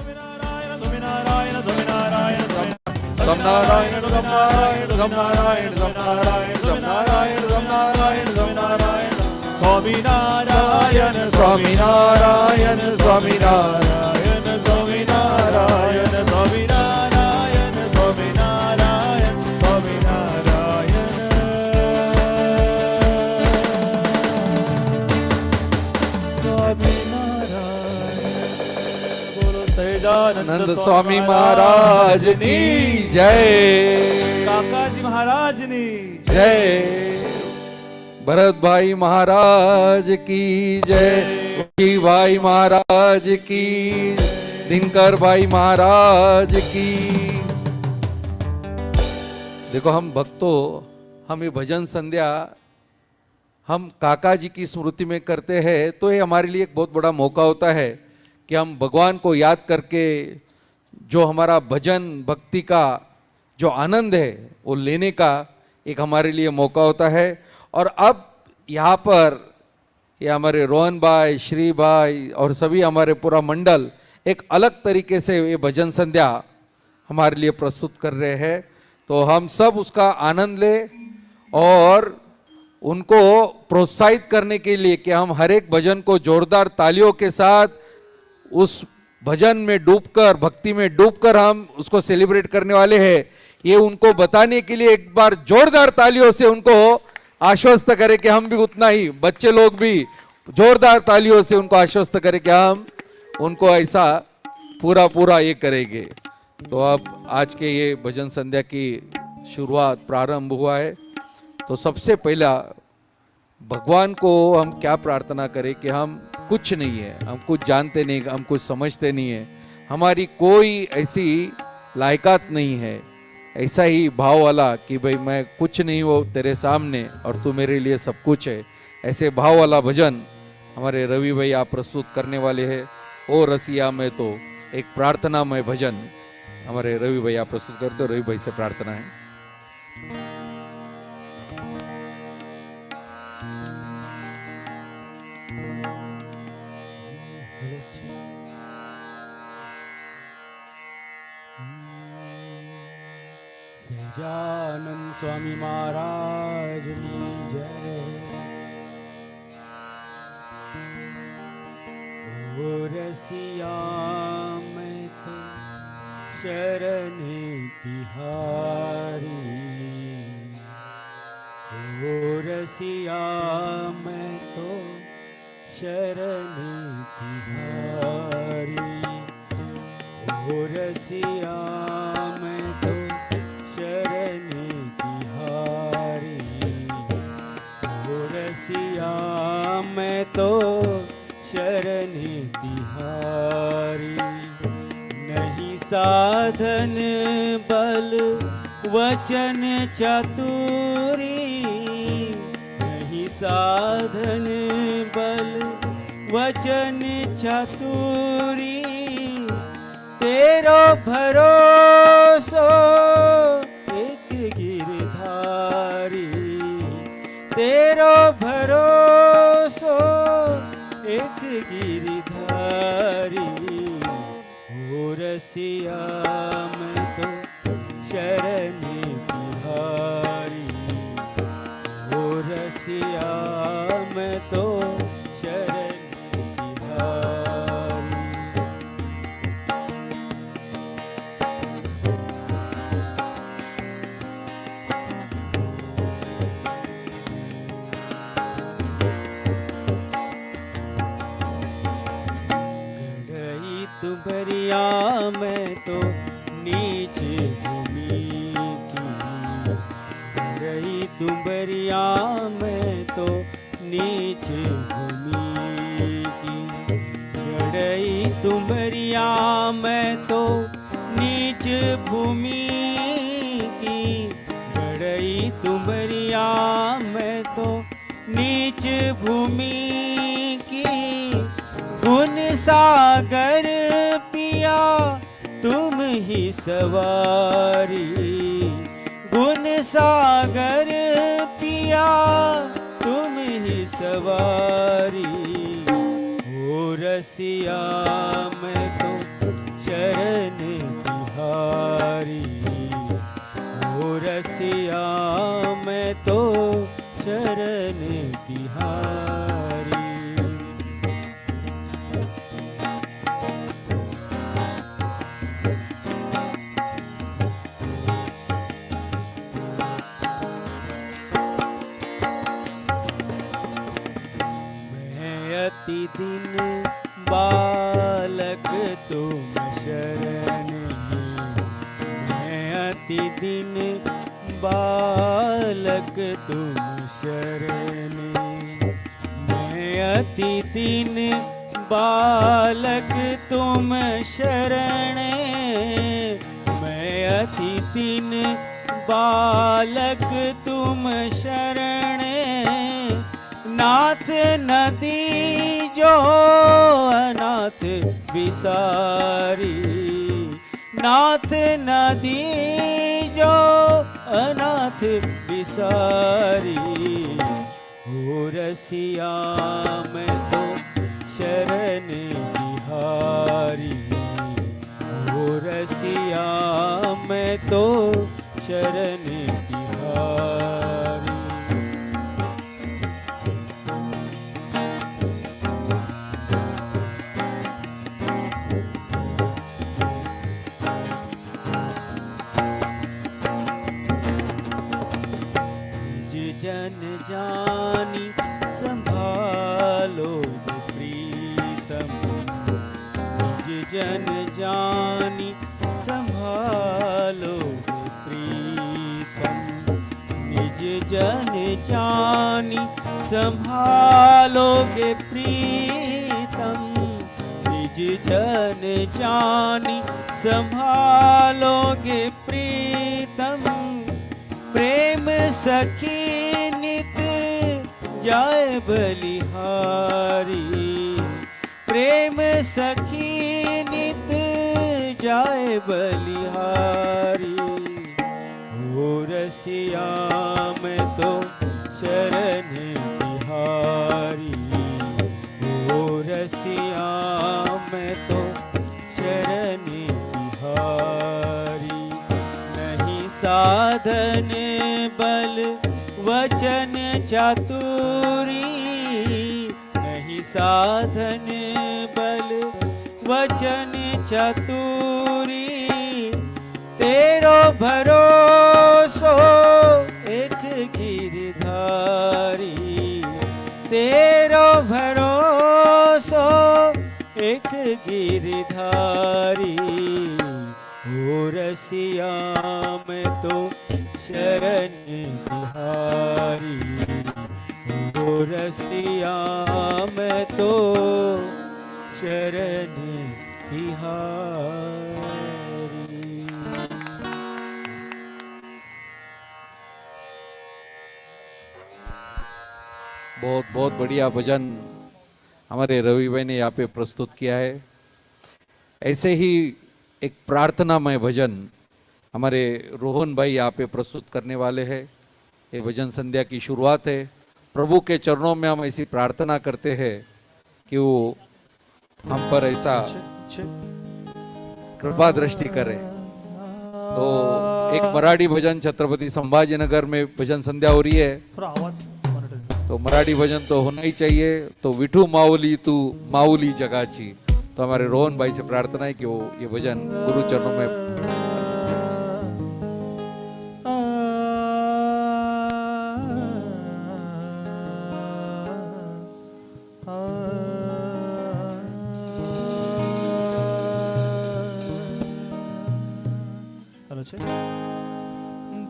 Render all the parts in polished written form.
Swaminarayan, Swaminarayan, Swaminarayan, Swaminarayan, Swaminarayan, Swaminarayan, Swaminarayan, Swaminarayan, Swaminarayan, Swaminarayan, Swaminarayan, Swaminarayan, Swaminarayan, बोलो सहजानंद नंद स्वामी महाराज की जय, काका जी महाराज ने जय भरत भाई महाराज की जय, भाई महाराज की, दिनकर भाई महाराज की। देखो हम भक्तों, हम ये भजन संध्या हम काका जी की स्मृति में करते हैं, तो ये हमारे लिए एक बहुत बड़ा मौका होता है कि हम भगवान को याद करके जो हमारा भजन भक्ति का जो आनंद है वो लेने का एक हमारे लिए मौका होता है। और अब यहाँ पर ये हमारे रोहन भाई, श्री भाई और सभी हमारे पूरा मंडल एक अलग तरीके से ये भजन संध्या हमारे लिए प्रस्तुत कर रहे हैं, तो हम सब उसका आनंद लें और उनको प्रोत्साहित करने के लिए कि हम हर एक भजन को जोरदार तालियों के साथ उस भजन में डूबकर, भक्ति में डूबकर हम उसको सेलिब्रेट करने वाले हैं, ये उनको बताने के लिए एक बार जोरदार तालियों से उनको आश्वस्त करें कि हम भी उतना ही, बच्चे लोग भी जोरदार तालियों से उनको आश्वस्त करें कि हम उनको ऐसा पूरा पूरा ये करेंगे। तो अब आज के ये भजन संध्या की शुरुआत प्रारंभ हुआ है, तो सबसे पहला भगवान को हम क्या प्रार्थना करें कि हम कुछ नहीं है, हम कुछ जानते नहीं, हम कुछ समझते नहीं है, हमारी कोई ऐसी लायकात नहीं है, ऐसा ही भाव वाला कि भाई मैं कुछ नहीं हो तेरे सामने और तू मेरे लिए सब कुछ है, ऐसे भाव वाला भजन हमारे रवि भाई आप प्रस्तुत करने वाले हैं। ओ रसिया में तो एक प्रार्थनामय भजन हमारे रवि भाई आप प्रस्तुत करते हो, रवि भाई से प्रार्थना है। सहजानंद स्वामी महाराज की जय। ओ रसिया मैं तो शरण तिहारी, ओ रसिया मैं तो शरण तिहारी, ओ रसिया मैं तो शरण तिहारी, ओ रसिया मैं तो शरण तिहारी। नहीं साधन बल वचन चातुरी, नहीं साधन बल वचन चातुरी, तेरो भरोसो एक गिरधारी, तेरो भरोसो एक गिरधारी, ओ रसिया मैं तो शरण तिहारी, ओ रसिया मैं तो शरण तिहारी। गड़ई तुबरिया में तो नीच भूमि की, गड़ई तुबरिया में तो नीच भूमि की, गड़ई तुम तुमरिया मैं तो नीच भूमि की, गड़ई तुमरिया मैं तो नीच भूमि की। गुण सागर पिया तुम ही सवारी, गुण सागर पिया तुम ही सवारी। हो रसिया मैं तो शरण तिहारी, हो रसिया मैं तो शरण तिहारी। अति दिन बालक तुम शरण, मैं अति दिन बालक तुम शरण, मैं अति दिन बालक तुम शरण, मैं अति दिन बालक तुम शरण। नाथ नदी जो अनाथ विसारी, नाथ नदी जो अनाथ विसारी। हो रसिया मैं तो शरण तिहारी, हो रसिया मैं तो शरण तिहारी। जन जानी संभालो प्रीतम, निज जन जानी संभालो प्रीतम, निज जन जानी संभालोगे प्रीतम, निज जन जानी संभालोगे प्रीतम। प्रेम सखी नित जाए बलिहारी, प्रेम सखी नित जाए बलिहारी। हो रसिया मैं तो शरण तिहारी, हो रसिया मैं तो शरण तिहारी। नहीं साधन बल वचन चातुरी, नहीं साधन बल वचन चातुरी। तेरो भरोसो एक गिरधारी, तेरो भरोसो एक गिरधारी। हो रसिया मैं तो शरण तिहारी, हो रसिया मैं तो शरण तिहारी। बहुत बहुत बढ़िया भजन हमारे रवि भाई ने यहाँ पे प्रस्तुत किया है। ऐसे ही एक प्रार्थनामय भजन हमारे रोहन भाई यहाँ पे प्रस्तुत करने वाले हैं। ये भजन संध्या की शुरुआत है। प्रभु के चरणों में हम ऐसी प्रार्थना करते हैं कि वो हम पर ऐसा कृपा दृष्टि करे। तो एक मराठी भजन छत्रपति संभाजीनगर में भजन संध्या हो रही है, थोड़ा आवाज मराठी। तो मराठी भजन तो होना ही चाहिए। तो विठू माऊली तू माऊली जगाची। तो हमारे रोहन भाई से प्रार्थना है कि वो ये भजन गुरु चरणों में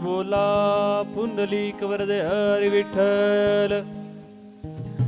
बोला पुंडलिक वरदे हरी विठ्ठल,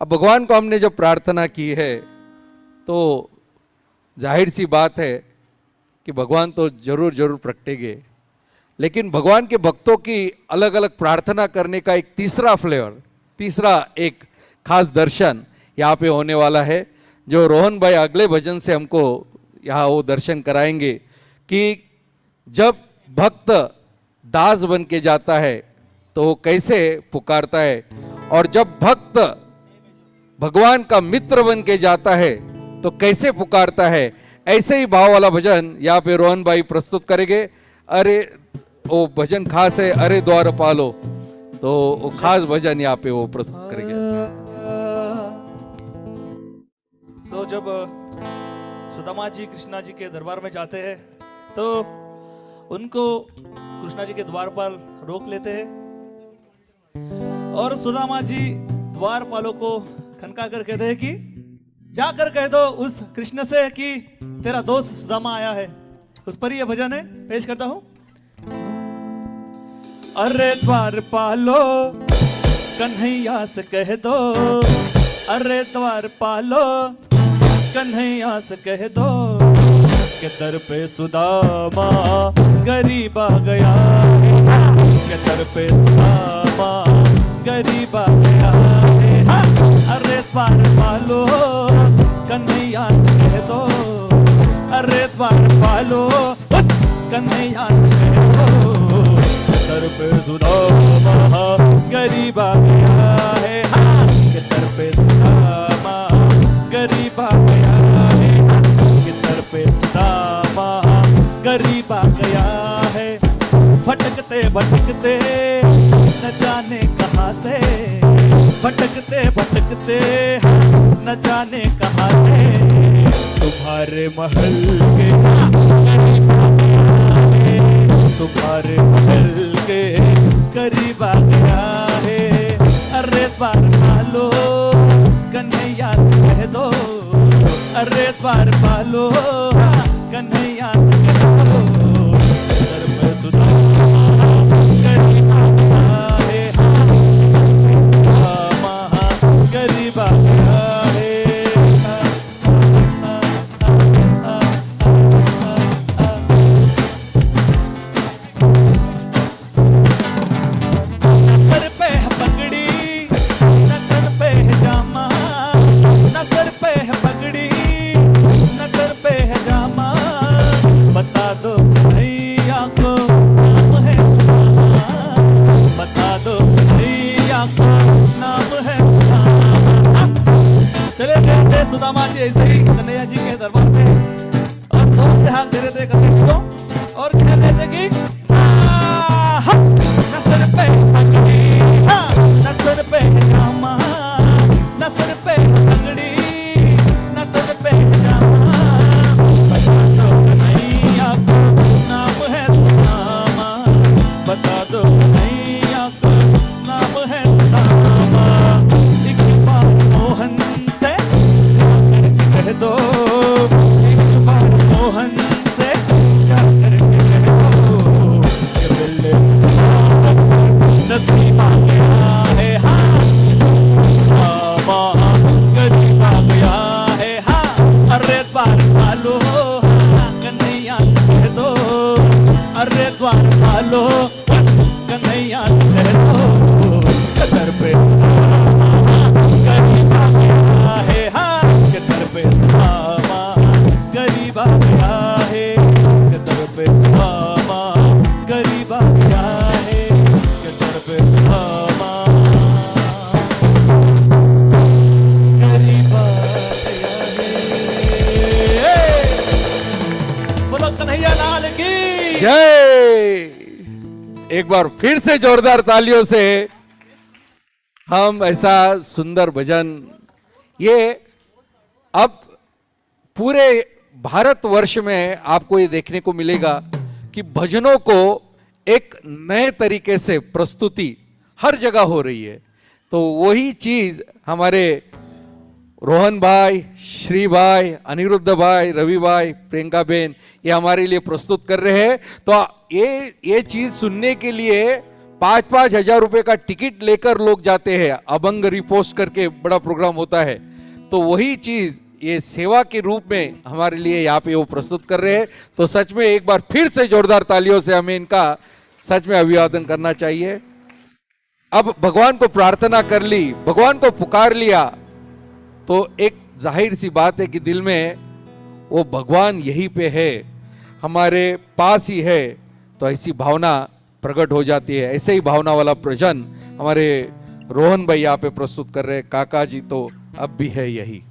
अब भगवान को हमने जब प्रार्थना की है तो जाहिर सी बात है कि भगवान तो जरूर जरूर प्रगटेंगे, लेकिन भगवान के भक्तों की अलग अलग प्रार्थना करने का एक तीसरा फ्लेवर, तीसरा एक खास दर्शन यहाँ पे होने वाला है, जो रोहन भाई अगले भजन से हमको यहाँ वो दर्शन कराएंगे कि जब भक्त दास बन के जाता है तो वो कैसे पुकारता है, और जब भक्त भगवान का मित्र बन के जाता है तो कैसे पुकारता है। ऐसे ही भाव वाला भजन यहाँ पे रोहन भाई प्रस्तुत करेंगे। अरे वो भजन खास है, अरे द्वार पालो, तो वो खास भजन यहाँ पे वो प्रस्तुत करेंगे। तो जब सुदामा जी कृष्णा जी के दरबार में जाते हैं तो उनको कृष्णा जी के द्वार पर रोक लेते हैं और सुदामा जी द्वारपालों को खनका कर कहते हैं कि जाकर कह दो उस कृष्ण से कि तेरा दोस्त सुदामा आया है। उस पर ही यह भजन है, पेश करता हूं। अरे द्वारपालो कन्हैया से कह दो, अरे द्वारपालो कन्हैया से कह दो के दर पे सुदामा गरीब आ गया है, के दर पे सुदामा गरीब आ गया है। अरे द्वारपालो कन्हैया से कह दो, अरे द्वारपालो उस कन्हैया से कह दो दर पे सुदामा गरीब आ गया है, के दर पे सुदामा गरीब आ गया है, के दर पे सुदामा गरीब आ गया है। भटकते भटकते न जाने कहां से, भटकते भटकते न जाने कहां से तुम्हारे महल के करीब आ गया है, तुम्हारे महल के करीब आ गया है। अरे द्वारपालो कन्हैया से कह दो, अरे द्वारपालो कन्हैया से कह दो दर पे सुदामा गरीब आ गया है, सुदामा गरीब आ गया है। सर पे है पगड़ी न तन पे है जामा, न सर पे है पगड़ी न तन पे है जामा, बता दो कन्हैया को नाम है सुदामा, बता दो कन्हैया को नाम है सुदामा। चले गए थे सुदामा जी ऐसे ही कन्हैया जी के दरबार में और दो से हाथ दे रहे थे कन्हैया जी को और कह रहे थे कि नसर पे पगड़ी नसर पे जामा, नसर पे पगड़ी नसर पे जामा, बता दो कन्हैया को नाम है सुदामा, बता दो कन्हैया को नाम है सुदामा। एक बार मोहन से जाकर कह दो, एक बार मोहन से जाकर कह दो कि बिल्ले नसीब आ गया है, हाँ सुदामा गरीब आ गया है, हाँ। अरे द्वारपालो कन्हैया से कह दो, अरे द्वारपालो उस कन्हैया से कह दो दर पे सुदामा गरीब आ गया है, हाँ के दर पे सुदामा गरीब आ गया है, के दर पे सुदामा गरीब आ गया है, के दर पे सुदामा गरीब आ गया है। बोलो कन्हैया लाल की जय। एक बार फिर से जोरदार तालियों से हम ऐसा सुंदर भजन, ये अब पूरे भारतवर्ष में आपको ये देखने को मिलेगा कि भजनों को एक नए तरीके से प्रस्तुति हर जगह हो रही है। तो वही चीज हमारे रोहन भाई, श्री भाई, अनिरुद्ध भाई, रवि भाई, प्रियंका बेन ये हमारे लिए प्रस्तुत कर रहे हैं। तो ये चीज सुनने के लिए 5,000 रुपए का टिकट लेकर लोग जाते हैं, अभंग रिपोस्ट करके बड़ा प्रोग्राम होता है, तो वही चीज ये सेवा के रूप में हमारे लिए यहाँ पे वो प्रस्तुत कर रहे हैं। तो सच में एक बार फिर से जोरदार तालियों से हमें इनका सच में अभिवादन करना चाहिए। अब भगवान को प्रार्थना कर ली, भगवान को पुकार लिया, तो एक जाहिर सी बात है कि दिल में वो भगवान यहीं पे है, हमारे पास ही है, तो ऐसी भावना प्रकट हो जाती है। ऐसे ही भावना वाला प्रजन हमारे रोहन भाई यहाँ पे प्रस्तुत कर रहे हैं। काका जी तो अब भी है यही।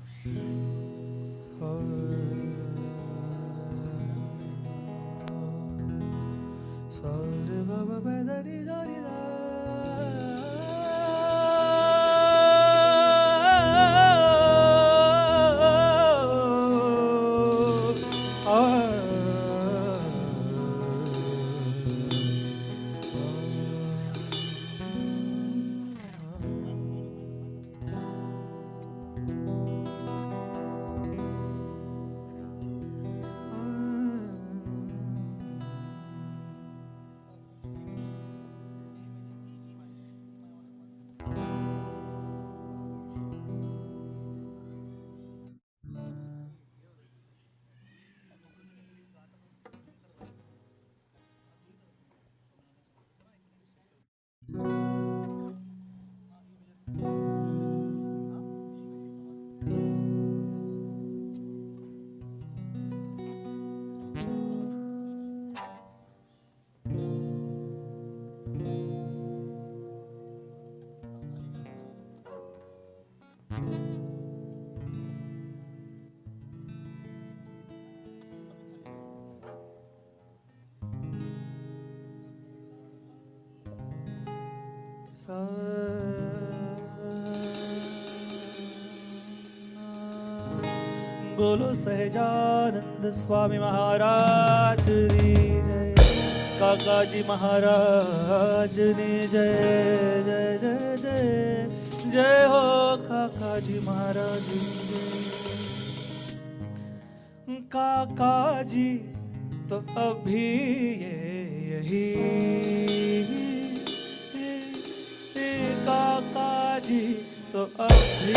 बोलो सहजानंद स्वामी महाराज की जय, काका जी महाराज ने जय जय जय जय जय हो काका जी महाराज की जय। काका जी तो अभी यही, काका जी तो अभी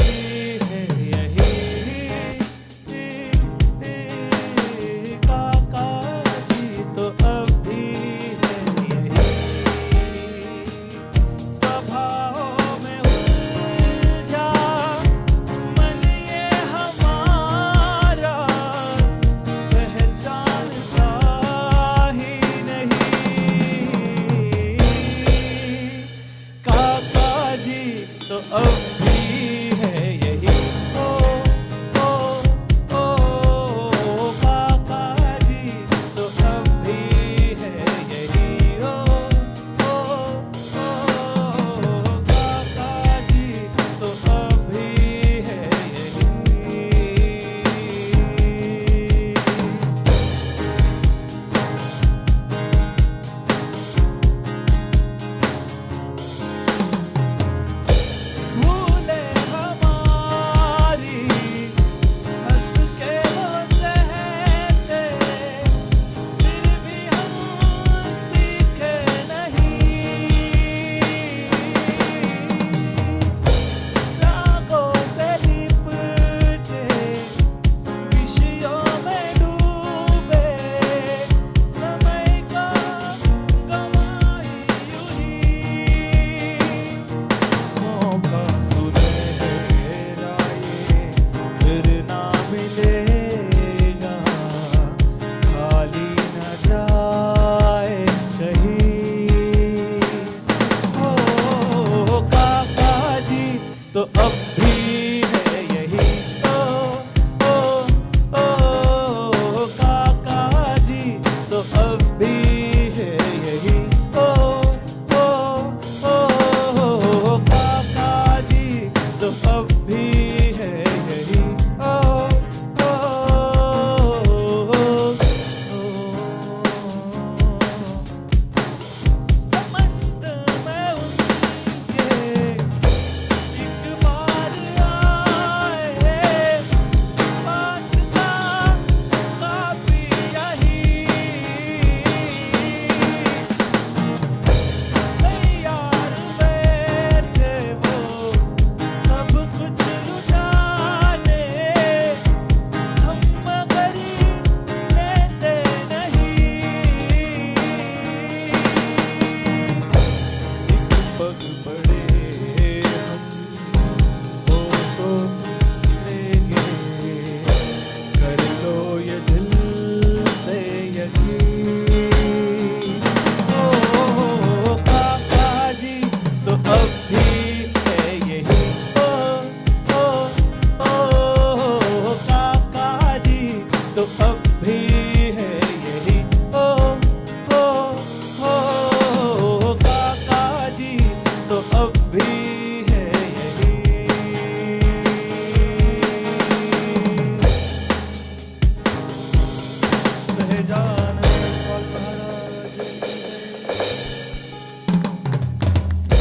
है यही, काका जी तो अभी है यही। स्वभाव में उलझा मन ये हमारा, पहचानता ही नहीं। काका जी तो अब भी है यही। ओ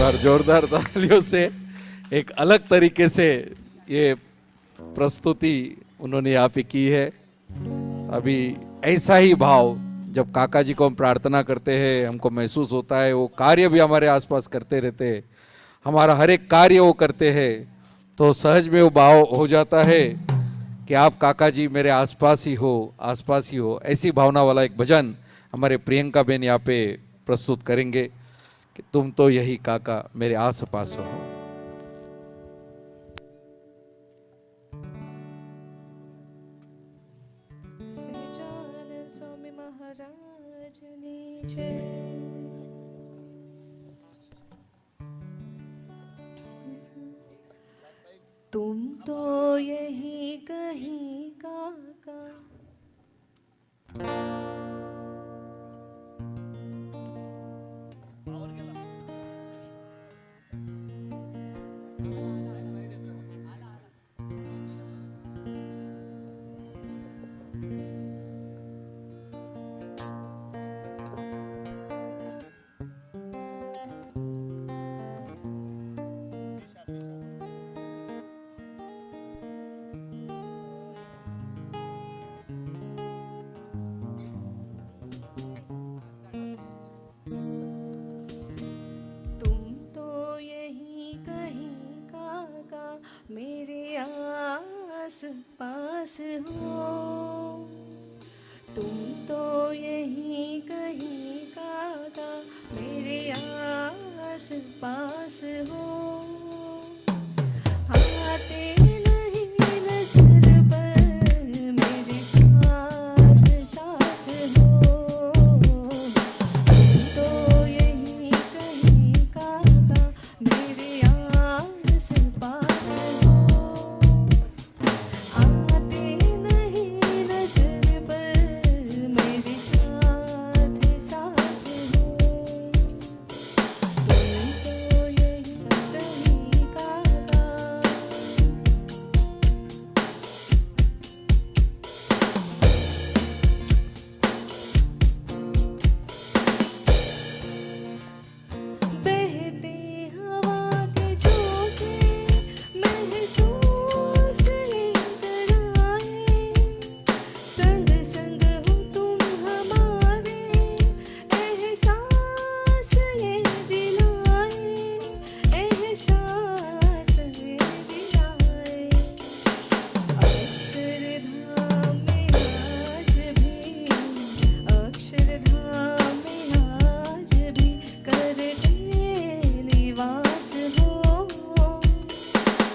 और जोरदार तालियों से एक अलग तरीके से ये प्रस्तुति उन्होंने यहाँ पे की है। अभी ऐसा ही भाव जब काका जी को हम प्रार्थना करते हैं हमको महसूस होता है, वो कार्य भी हमारे आसपास करते रहते हैं, हमारा हर एक कार्य वो करते हैं, तो सहज में वो भाव हो जाता है कि आप काका जी मेरे आसपास ही हो। ऐसी भावना वाला एक भजन हमारे प्रियंका बहन यहाँ पे प्रस्तुत करेंगे कि तुम तो यही काका मेरे आस पास हो। સહજાનંદ સ્વામી મહારાજની જય. तुम तो यही कहीं काका मेरे आस पास हो. तुम तो यही कहीं काका मेरे आस पास हो. आते नहीं नजर पर मेरे साथ साथ हो. तुम तो यही कहीं काका मेरे आस पास हो. आते नहीं नजर पर मेरे साथ साथ हो. तुम तो यही कहीं काका बहते हवा के झोंके महसूस लेकर आए. संग संग हो तुम हमारे एहसास ये दिलाए. एहसास ये दिलाए. अक्षरधाम में आज भी करते निवास हो.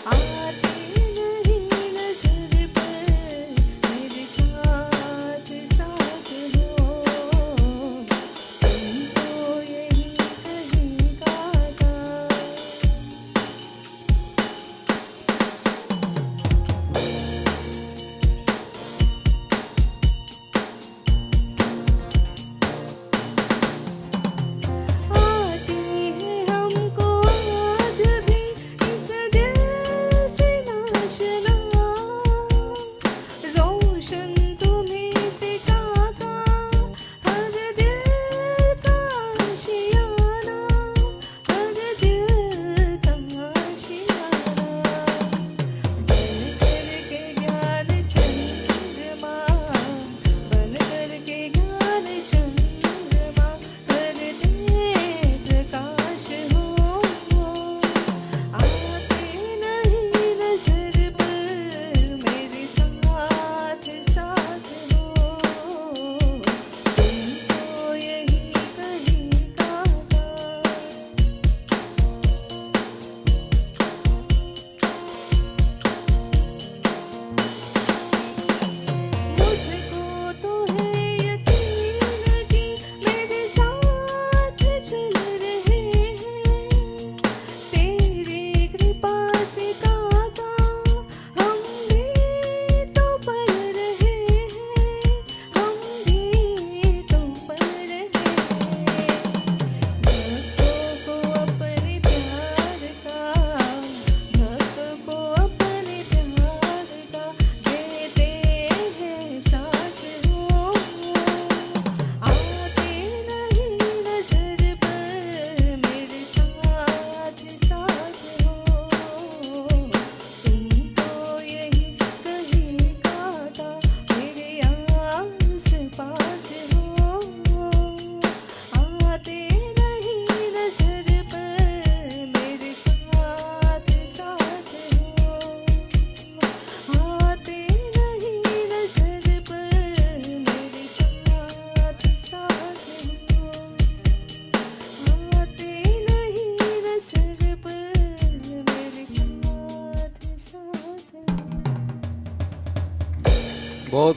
आते नहीं नजर पर मेरे साथ साथ हो. तुम तो यही कहीं काका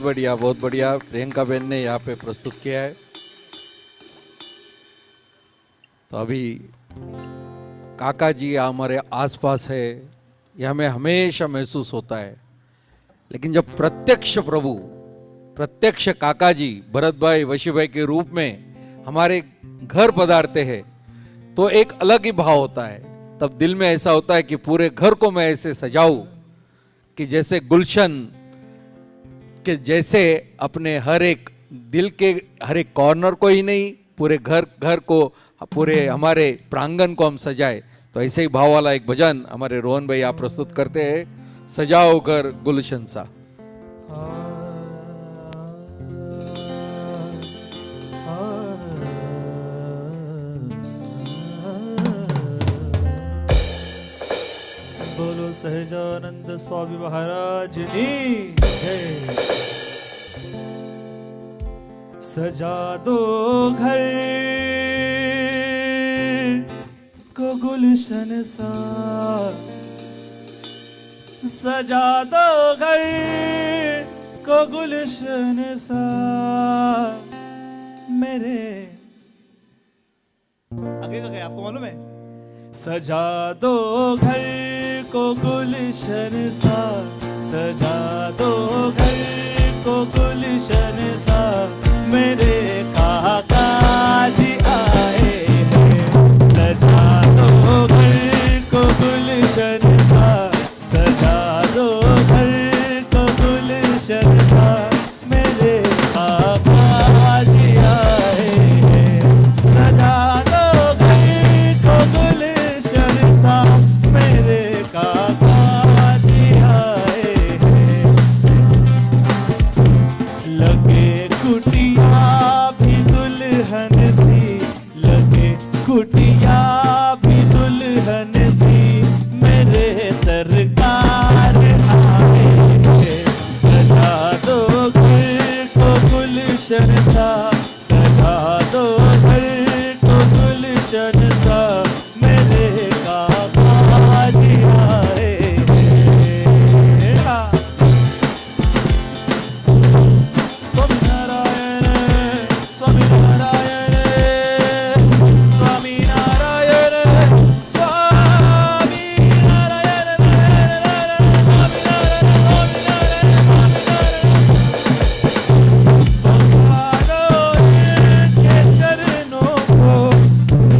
बहुत बढ़िया प्रियंका बहन ने यहाँ पे प्रस्तुत किया है। तो अभी काका जी हमारे आसपास है, ये हमें हमेशा महसूस होता है। लेकिन जब प्रत्यक्ष काका जी भरत भाई वशी भाई के रूप में हमारे घर पधारते हैं तो एक अलग ही भाव होता है। तब दिल में ऐसा होता है कि पूरे घर को मैं ऐसे सजाऊं कि जैसे गुलशन के जैसे अपने हर एक दिल के हर एक कॉर्नर को ही नहीं, पूरे घर को, पूरे हमारे प्रांगण को हम सजाए। तो ऐसे ही भाव वाला एक भजन हमारे रोहन भाई आप प्रस्तुत करते हैं, सजाओ घर गुलशन सा। बोलो सहजानंद स्वामी महाराज की जय। सजा दो घर को गुलशन सा, सजा दो घर को गुलशन सा मेरे। आगे का क्या आपको मालूम है? सजा दो घर को गुलशन सा, सजा दो घर को गुलशन सा मेरे काका जी आए हैं। सजा दो घर को गुलशन सा, सजा दो घर को गुलशन सा मेरे काका जी आए हैं। सजा दो घर को गुलशन सा मेरे काका जी आए हैं। लगे कुटिया भी दुल्हन सी, लगे कुटिया भी दुल्हन सी मेरे सरकार आए हैं। सजा दो घर को गुलशन सा, सजा दो घर को गुलशन सा मेरे काका जी आए हैं। स्वामी नारायण स्वामी नारायण स्वामी नारायण स्वामी नारायण पखारो के चरणों को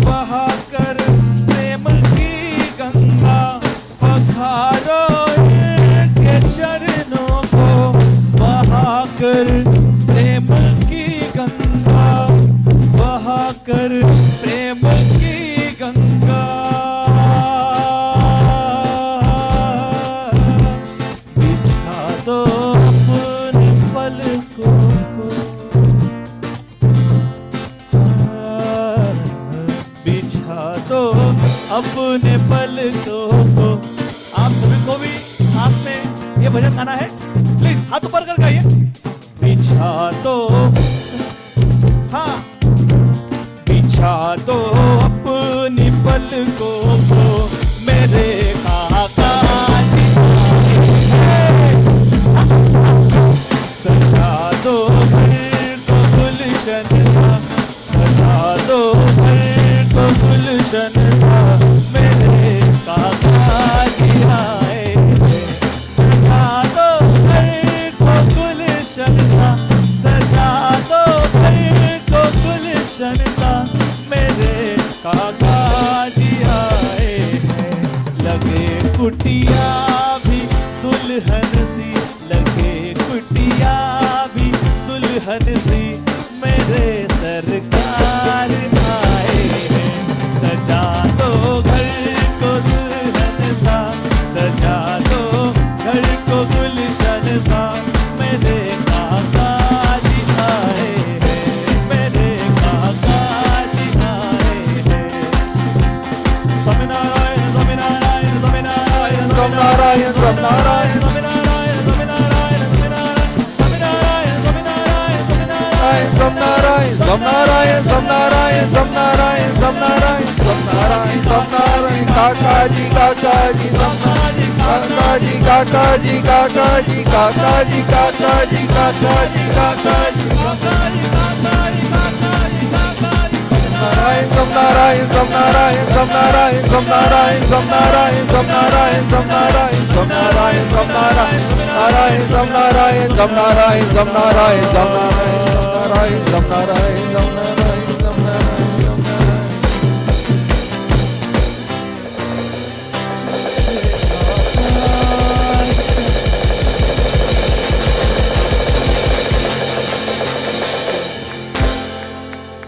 बहाकर प्रेम की गंगा, पखारो के चरणों को बहाकर प्रेम की गंगा, बहाकर प्रेम की गंगा। बिछा दो अपने पलकों को, बिछा दो अपने पलकों को। आप सभी को भी साथ में ये भजन गाना है, प्लीज हाथ ऊपर कर गाइए। बिछा दो, हाँ, बिछा दो अपनी पलकों को मेरे काका जी आए हैं। सजा दो घर को गुलशन सा, सजा दो घर को गुलशन सा मेरे काका जी आए हैं। सजा दो घर को गुलशन सा, सजा दो घर को गुलशन सा मेरे काका जी आए हैं। लगे कुटिया भी दुल्हन सी, लगे कुटिया भी दुल्हन सी मेरे सरकार आए हैं। सजा दो घर को दुल्हन सा, सजा दो घर को गुलशन सा मेरे काका जी आए हैं, मेरे काका जी आए हैं। Swami Narayan Swami Narayan Swami Narayan Swami Narayan Swami Narayan Swami Narayan Swami Narayan Swami Narayan Swami Narayan Swami Narayan Swami Narayan Sam Narayan, Sam Narayan, Sam Narayan, Sam Narayan, Sam Narayan, Sam Narayan, Sam Narayan, Kaka ji, Sam Narayan, काकाजी काकाजी काकाजी काकाजी काकाजी काकाजी काकाजी नारायण सम नारायण सम नारायण सम नारायण सम नारायण सम नारायण सम नारायण सम नारायण सम नारायण सम नारायण नारायण सम नारायण सम नारायण सम नारायण सम नारायण सम नारायण सम नारायण सम नारायण सम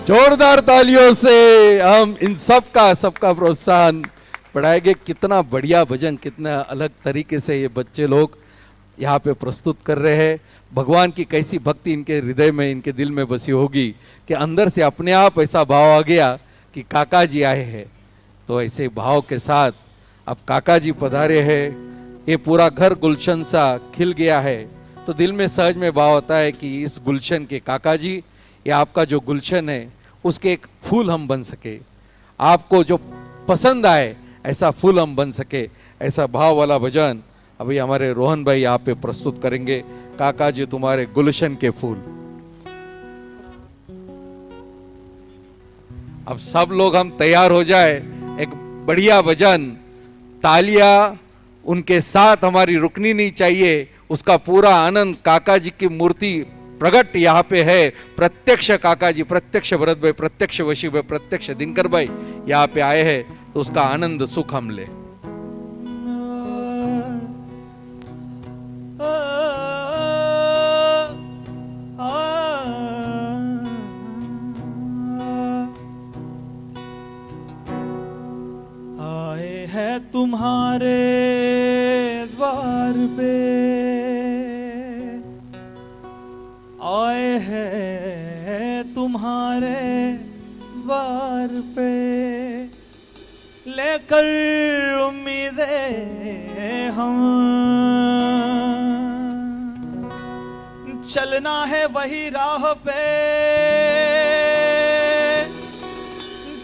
जोरदार तालियों से हम इन सबका प्रोत्साहन बढ़ाएंगे। कितना बढ़िया भजन, कितना अलग तरीके से ये बच्चे लोग यहाँ पे प्रस्तुत कर रहे हैं। भगवान की कैसी भक्ति इनके हृदय में, इनके दिल में बसी होगी कि अंदर से अपने आप ऐसा भाव आ गया कि काका जी आए हैं। तो ऐसे भाव के साथ अब काका जी पधारे हैं। ये पूरा घर गुलशन सा खिल गया है, तो दिल में सहज में भाव होता है कि इस गुलशन के काका जी, या आपका जो गुलशन है उसके एक फूल हम बन सके, आपको जो पसंद आए ऐसा फूल हम बन सके। ऐसा भाव वाला भजन अभी हमारे रोहन भाई यहाँ पे प्रस्तुत करेंगे। काका जी तुम्हारे गुलशन के फूल। अब सब लोग हम तैयार हो जाए, एक बढ़िया भजन, तालियां उनके साथ हमारी रुकनी नहीं चाहिए। उसका पूरा आनंद, काका जी की मूर्ति प्रगट यहाँ पे है। प्रत्यक्ष काका जी, प्रत्यक्ष भरत भाई, प्रत्यक्ष वशी भाई, प्रत्यक्ष दिनकर भाई यहाँ पे आए हैं, तो उसका आनंद सुख हम ले। आए हैं तुम्हारे द्वार पे, आए हैं तुम्हारे द्वार पे, लेकर उम्मीदें हम, चलना है वही राह पे,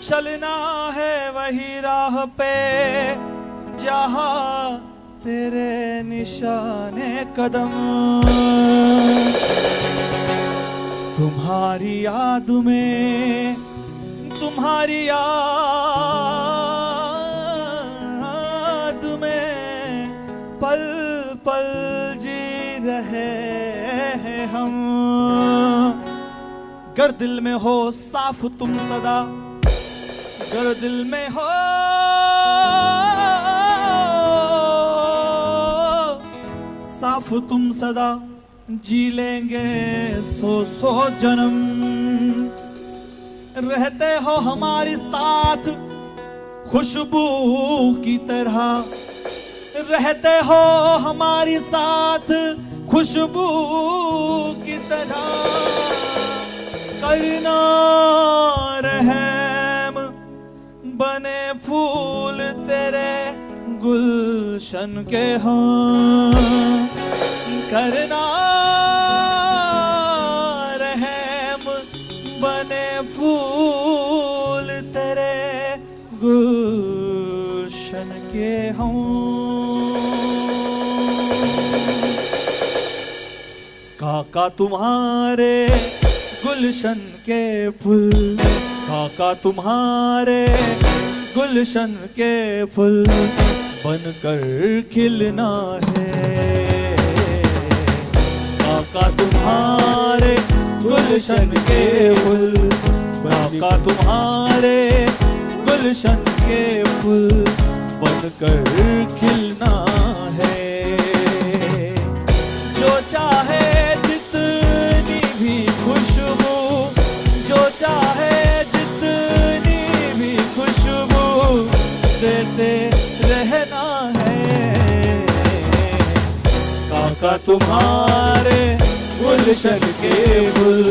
चलना है वही राह पे, जहाँ तेरे निशाने कदम। तुम्हारी याद में, तुम्हारी याद में पल पल जी रहे हैं हम। गर दिल में हो साफ तुम सदा, गर दिल में हो साफ तुम सदा, जी लेंगे सौ सौ जन्म। रहते हो हमारे साथ खुशबू की तरह, रहते हो हमारे साथ खुशबू की तरह। करना रहम, बने फूल तेरे गुलशन के हों। करना रहम, बने फूल तेरे गुलशन के हों। काका तुम्हारे गुलशन के फूल, काका तुम्हारे गुलशन के फूल बनकर खिलना है। काका तुम्हारे गुलशन के फूल, काका तुम्हारे गुलशन के फूल बनकर खिलना है। जो चाहे जितनी भी खुशबू, जो चाहे जितनी भी खुशबू देते रहना है। काका तुम्हारे गुलशन के फूल,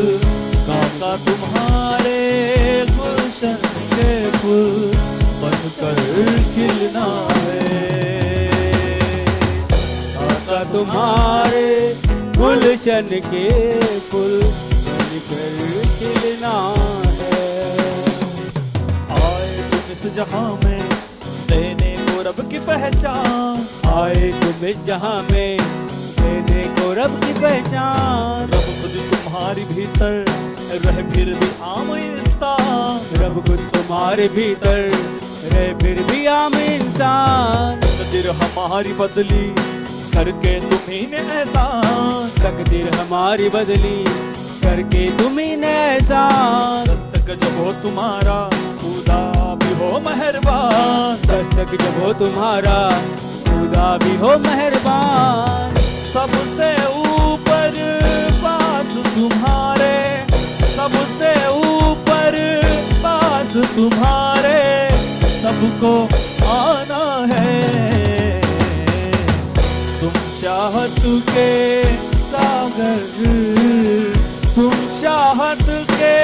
काका तुम्हारे गुलशन के फूल बनकर खिलना है। काका तुम्हारे गुलशन के फूल बनकर खिलना है। आए तुम इस जहां में देने को रब रब की पहचान। आए तुम इस जहां में देने को रब की पहचान। रब खुद तुम्हारी भीतर रहे फिर भी आम इंसान। रब खुद तुम्हारे भीतर रहे फिर भी आम इंसान। तकदीर हमारी बदली करके तुम्ही ने एहसान। तकदीर हमारी बदली करके तुम्ही ने एहसान। दस्तक जब हो तुम्हारा खुदा भी हो मेहरबान। दस्तक जब हो तुम्हारा खुदा भी हो मेहरबान। सबसे ऊपर पास तुम्हारे, सबसे ऊपर पास तुम्हारे, सबको आना है। तुम चाहत के सागर, तुम चाहत के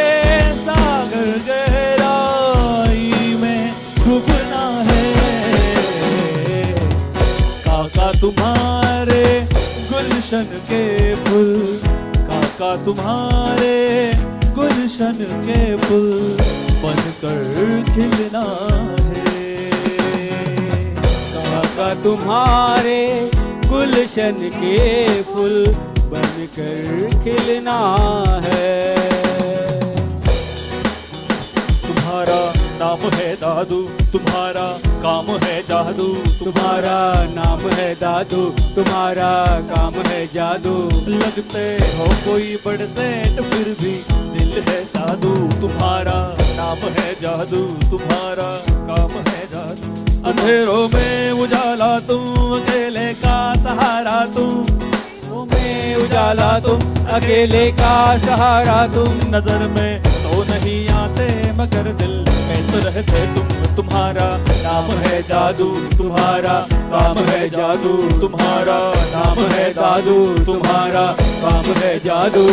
सागर गहराई में डूबना है। काका तुम्हारे गुलशन के फूल, काका तुम्हारे गुलशन के फूल बनकर खिलना है। काका तुम्हारे गुलशन के फूल बनकर खिलना है। तुम्हारा नाम है दादू, तुम्हारा काम है जादू। तुम्हारा नाम है दादू, तुम्हारा काम है जादू। लगते हो कोई बड़े सेठ फिर भी दिल है साधु। तुम्हारा नाम है जादू, तुम्हारा काम है जादू। अंधेरों में उजाला तुम, अकेले का सहारा तुम। में उजाला तुम, अकेले का सहारा तुम। नजर में तो नहीं आते मगर दिल में तो रहते तुम। तुम्हारा नाम है जादू, तुम्हारा काम है जादू। तुम्हारा नाम है दादू, तुम्हारा काम है जादू।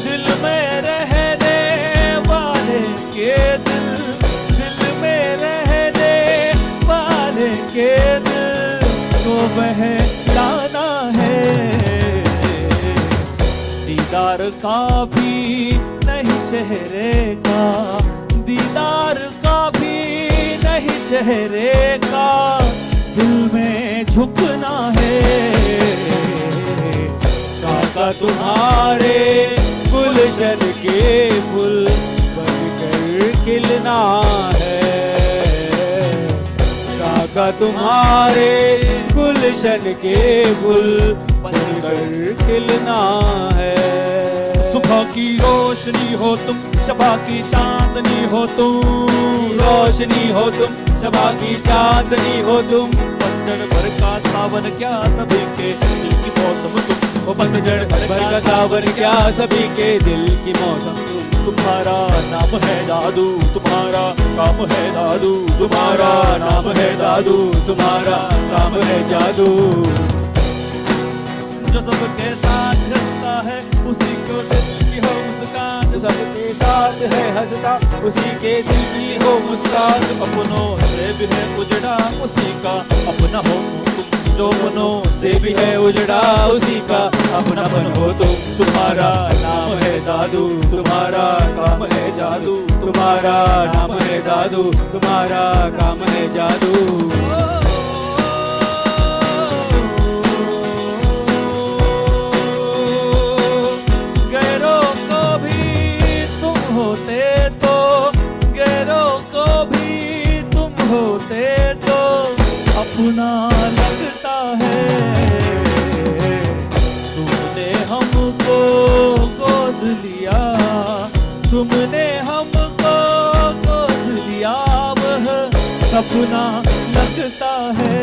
दिल में रहने वाले के दिल, दिल में रहने वाले के दिल को बहलाना है। दीदार का भी नहीं चेहरे का, दीदार का भी नहीं चेहरे का, दिल में झुकना है। काका तुम्हारे गुलशन के फूल बनकर खिलना है। काका तुम्हारे गुलशन के फूल बनकर खिलना है। सुबह की रोशनी हो तुम, शबा की चांदनी हो तुम। रोशनी हो तुम, शबा की चांदनी हो तुम। पतझड़ भर का सावन क्या सभी के दिल की मौसम तुम। वो पतझड़ भर का सावन क्या सभी के दिल की मौसम तुम। तुम्हारा नाम है दादू, तुम्हारा काम है दादू। तुम्हारा नाम है दादू, तुम्हारा काम है जादू। जो सबके साथ हंसता है उसी को दिल की हो मुस्कान। जो सबके साथ है हंसता उसी के दिल की हो मुस्कान। अपनों से भी है उजड़ा उसी का अपना हो तुम। जो अपनों से भी है उजड़ा उसी का अपनापन हो तुम। तुम्हारा नाम है दादू, तुम्हारा काम है जादू। तुम्हारा नाम है दादू, तुम्हारा काम है जादू। गैरों को भी तुम होते तो, गैरों को भी तुम होते तो अपना लगता है। तुमने हमको गोद लिया, तुमने हमको गोद लिया, वह सपना लगता है।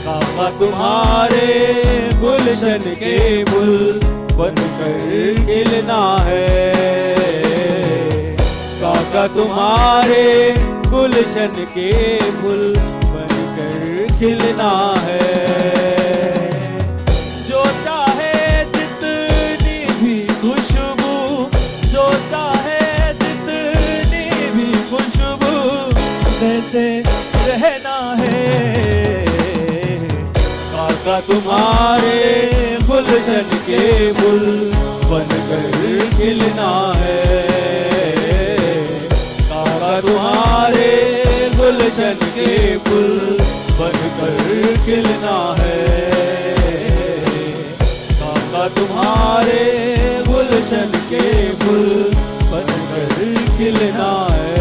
काका तुम्हारे गुलशन के फूल बनकर खिलना है। काका तुम्हारे गुलशन के फूल बनकर खिलना है। जो चाहे जितनी भी खुशबू, जो चाहे जितनी भी खुशबू देते रहना है। काका तुम्हारे गुलशन के फूल बनकर खिलना है, काका तुम्हारे गुलशन के फूल बनकर खिलना है, काका तुम्हारे गुलशन के फूल बनकर खिलना है।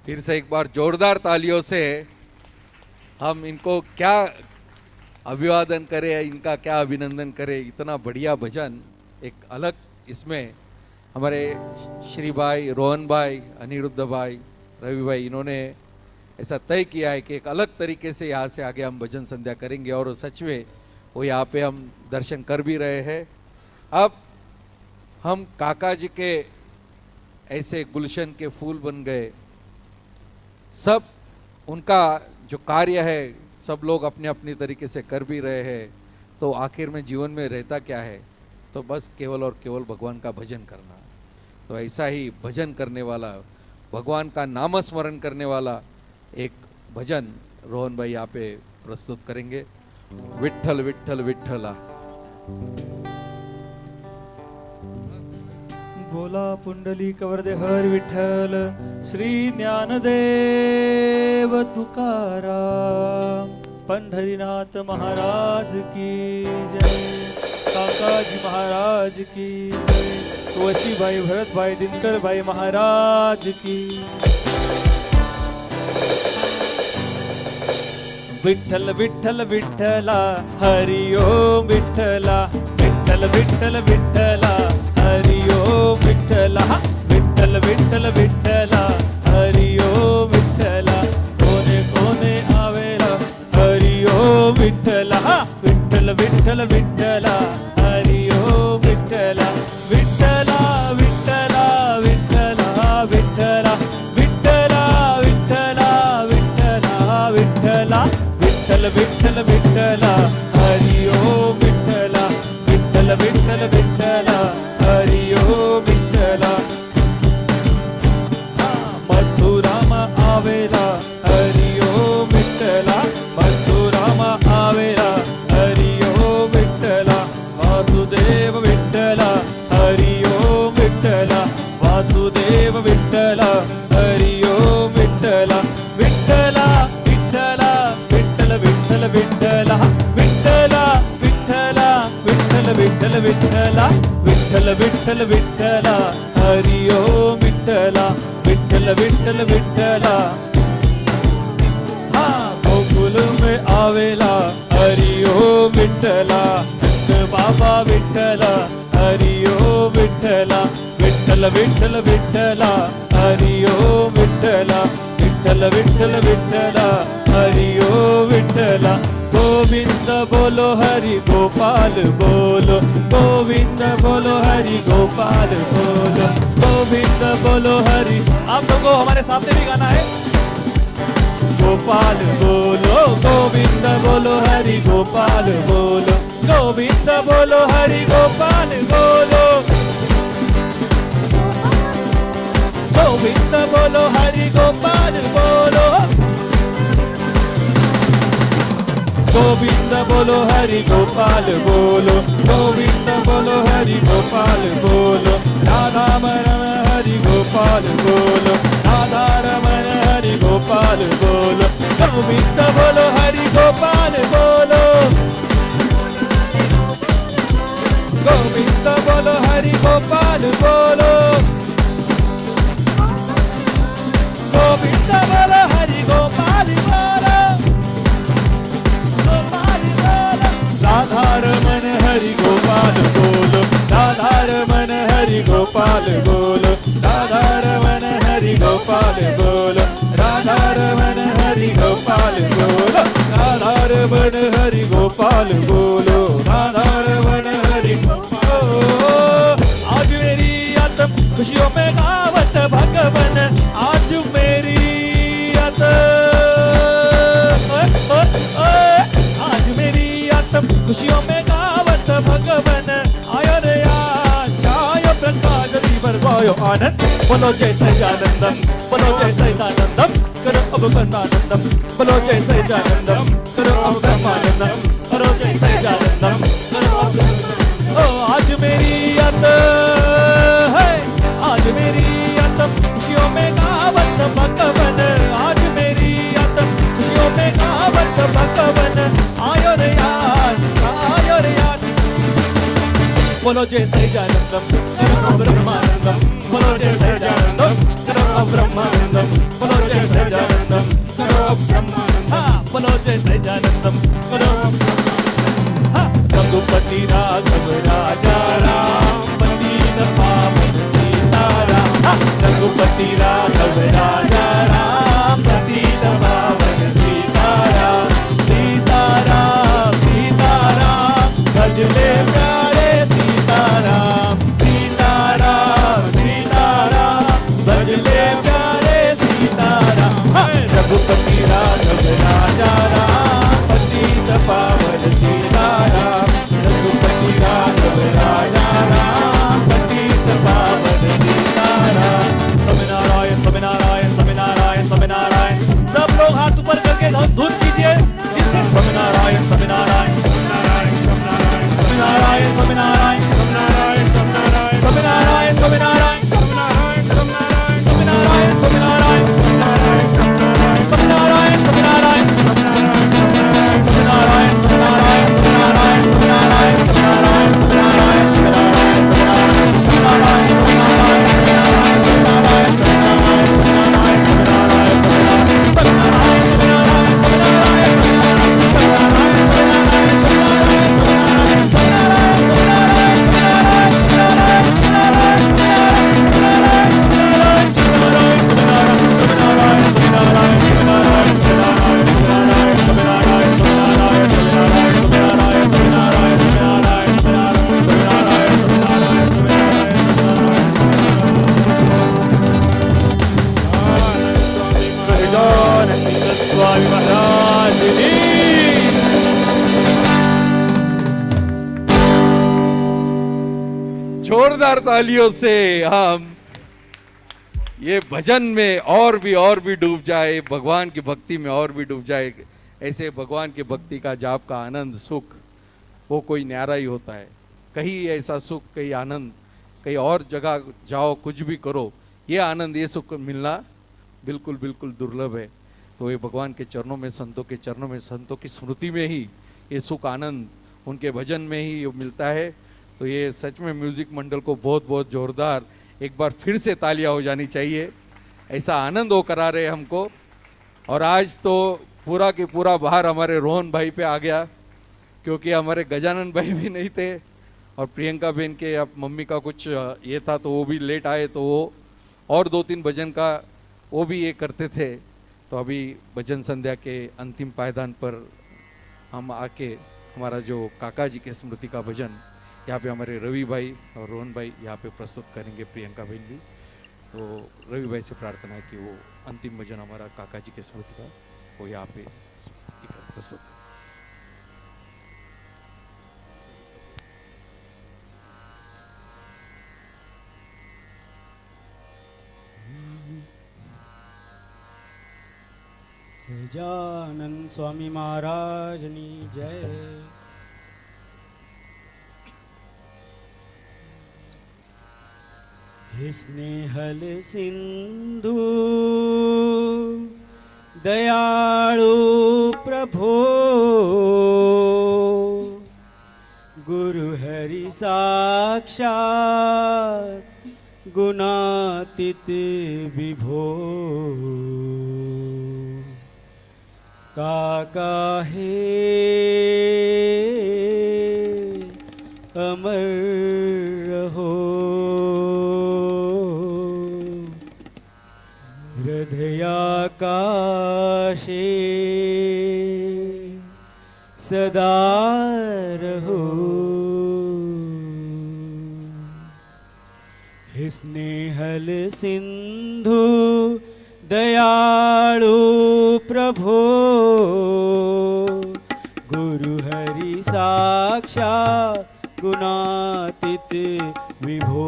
फिर से एक बार जोरदार तालियों से हम इनको क्या अभिवादन करें, इनका क्या अभिनंदन करें। इतना बढ़िया भजन, एक अलग इसमें हमारे श्री भाई, रोहन भाई, अनिरुद्ध भाई, रवि भाई, इन्होंने ऐसा तय किया है कि एक अलग तरीके से यहाँ से आगे हम भजन संध्या करेंगे और सच में वो यहाँ पे हम दर्शन कर भी रहे हैं। अब हम काका जी के ऐसे गुलशन के फूल बन गए, सब उनका जो कार्य है सब लोग अपने अपने तरीके से कर भी रहे हैं, तो आखिर में जीवन में रहता क्या है, तो बस केवल और केवल भगवान का भजन करना। तो ऐसा ही भजन करने वाला, भगवान का नाम स्मरण करने वाला एक भजन रोहन भाई यहाँ पे प्रस्तुत करेंगे। विठ्ठल विठ्ठल विठ्ठला। बोला पुंडलिक वरदे हर विठ्ठल, श्री ज्ञानदेव तुकाराम, पंढरीनाथ महाराज की जय, काकाजी महाराज की जय, तुळशी भाई, भरत भाई, दिनकर भाई महाराज की। विठ्ठल विठ्ठल विठ्ठला, हरि ओम विठ्ठला, विठ्ठल विठ्ठल विठ्ठला, हरि ओम विठ्ठला, विठ्ठल विठ्ठल विठ्ठला, हरि ओम विठ्ठला, कोणे कोणे आवेला, हरि ओम विठ्ठला, विठ्ठल विठ्ठल विठ्ठला, हरि ओम विठ्ठला, विठ्ठला विठ्ठला विठ्ठला विठ्ठला, विठ्ठला विठ्ठला विठ्ठला विठ्ठला, विठ्ठल विठ्ठल विठ्ठला, हरि ओम विठ्ठला, विठ्ठल विठ्ठल विठ्ठला, हरि ओम विठ्ठला। मथुराम आवेला, हरि ओम विठ्ठला, मथुराम आवेला, हरि ओम विठ्ठला, वासुदेव विठ्ठला, हरि ओम विठ्ठला, वासुदेव विठ्ठला, हरि ओम विठ्ठला, विठ्ठला विठ्ठला विठ्ठल विठ्ठल विठ्ठला, विठ्ठला विठ्ठला विठ्ठल विठ्ठल विठ्ठला, विठ्ठल विठ्ठल विठ्ठला, हरि ओम विठ्ठला, विठ्ठल विठ्ठल विठ्ठला। हाँ, गोकुल में आवेला, हरि ओम विठ्ठला, बाबा विठ्ठला, हरि ओम विठ्ठला, विठ्ठल विठ्ठल विठ्ठला, हरि ओम विठ्ठला, विठ्ठल विठ्ठल विठ्ठला, हरि ओम विठ्ठला। गोविंद बोलो हरि गोपाल बोलो, गोविंद बोलो हरि गोपाल बोलो, गोविंद बोलो हरि। आप सबको हमारे सामने भी गाना है। गोपाल बोलो, गोविंद बोलो हरि गोपाल बोलो, गोविंद बोलो हरि गोपाल बोलो, गोविंद बोलो हरि गोपाल बोलो, गोविंद बोलो हरि गोपाल बोलो, गोविंद बोलो हरि गोपाल बोलो, राधा रमण हरि गोपाल बोलो, राधा रमण हरि गोपाल बोलो, गोविंद बोलो हरि गोपाल बोलो, गोविंद बोलो हरि गोपाल बोलो, गोविंद बोलो हरि गोपाल बोलो, राधा रमण हरि गोपाल बोलो, राधा रमण हरि गोपाल बोलो, राधा रमण हरि गोपाल बोलो, राधा रमण हरि गोपाल बोलो, राधा रमण हरि गोपाल बोलो, राधा रमण हरि गोपाल। आज मेरी आत्म खुशियों में गावत भगवन, आज मेरी आज मेरी आत्म खुशियों में गावत भगवन, आयो आयो आनंद बोलो जय सच्चिदानंदम बोलो जय सच्चिदानंदम करो अब ब्रह्मानंदम बोलो जय सच्चिदानंदम करो अब ब्रह्मानंदम करो जय सच्चिदानंदम करो अब ओ आज मेरी याद है आज मेरी याद खुशियों में गावत भगवन आज मेरी याद खुशियों में गावत भगवन आयो रे याद बोलो जय सच्चिदानंदम करो ब्रह्मानंदम बोलो जय सच्चिदानंदम करो ब्रह्मानंदम बोलो जय सच्चिदानंदम करो ब्रह्मानंदम हाँ बोलो जय सच्चिदानंदम करो हाँ रघुपति राघव राजा राम पतित पावन सीताराम हाँ रघुपति राघव राजा राम पतित पावन सीताराम सीताराम सीताराम भजले प्यारे सीताराम सीताराम सीताराम भजले प्यारे सीताराम रघुपति राघव राजा राम पतित पावन सीताराम रघुपति राघव राजा राम पतित पावन सीताराम स्वामीनारायण स्वामीनारायण स्वामीनारायण स्वामीनारायण सब लोग हाथ ऊपर करके धूप कीजिए जिससे स्वामीनारायण स्वामीनारायण स्वामीनारायण स्वामीनारायण स्वामीनारायण स्वामीनारायण स्वामीनारायण स्वामीनारायण स्वामीनारायण स्वामीनारायण स्वामीनारायण स्वामीनारायण स्वामीनारायण स्वामीनारायण स्वामीनारायण जोरदार तालियों से हम ये भजन में और भी डूब जाए, भगवान की भक्ति में और भी डूब जाए। ऐसे भगवान की भक्ति का जाप का आनंद सुख वो कोई न्यारा ही होता है। कहीं ऐसा सुख, कहीं आनंद, कहीं और जगह जाओ, कुछ भी करो, ये आनंद, ये सुख मिलना बिल्कुल बिल्कुल दुर्लभ है। तो ये भगवान के चरणों में, संतों के चरणों में, संतों की स्मृति में ही ये सुख आनंद उनके भजन में ही मिलता है। तो ये सच में म्यूजिक मंडल को बहुत बहुत जोरदार एक बार फिर से तालियां हो जानी चाहिए। ऐसा आनंद वो करा रहे हमको। और आज तो पूरा के पूरा बाहर हमारे रोहन भाई पे आ गया, क्योंकि हमारे गजानन भाई भी नहीं थे और प्रियंका बहन के अब मम्मी का कुछ ये था तो वो भी लेट आए, तो वो और 2-3 भजन का वो भी ये करते थे। तो अभी भजन संध्या के अंतिम पायदान पर हम आके हमारा जो काका जी के स्मृति का भजन यहाँ पे हमारे रवि भाई और रोहन भाई यहाँ पे प्रस्तुत करेंगे, प्रियंका बहन भी। तो रवि भाई से प्रार्थना है कि वो अंतिम भजन हमारा काका जी के स्मृति का वो यहाँ पे प्रस्तुत। સહજાનંદ સ્વામી મહારાજની જય। हे स्नेहल सिंधु दयाळु प्रभो गुरु हरि साक्षात गुणातीत विभो काका हे अमर रहो हृदयाकाशे सदा रहो। हे स्नेहल सिंधु दयाळु प्रभो गुरु हरि साक्षात गुणातीत विभो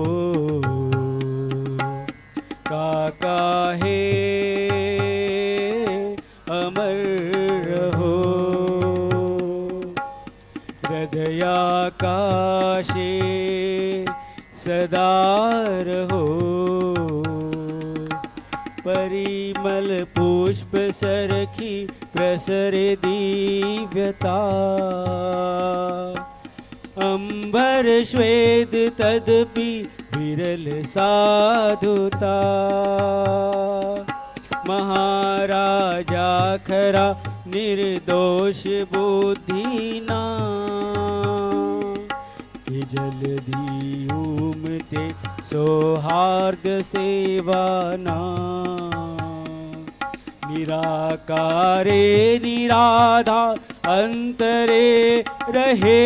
काका हे अमर रहो हृदयाकाशे सदा रहो परिमल पुष्प सरखी प्रसरे दिव्यता अंबर श्वेत तदपि विरल साधुता महाराजा खरा निर्दोष बुद्धिना कि जल्दी उमटे सौहार्द सेवाना निराकारे निराधार अंतरे रहे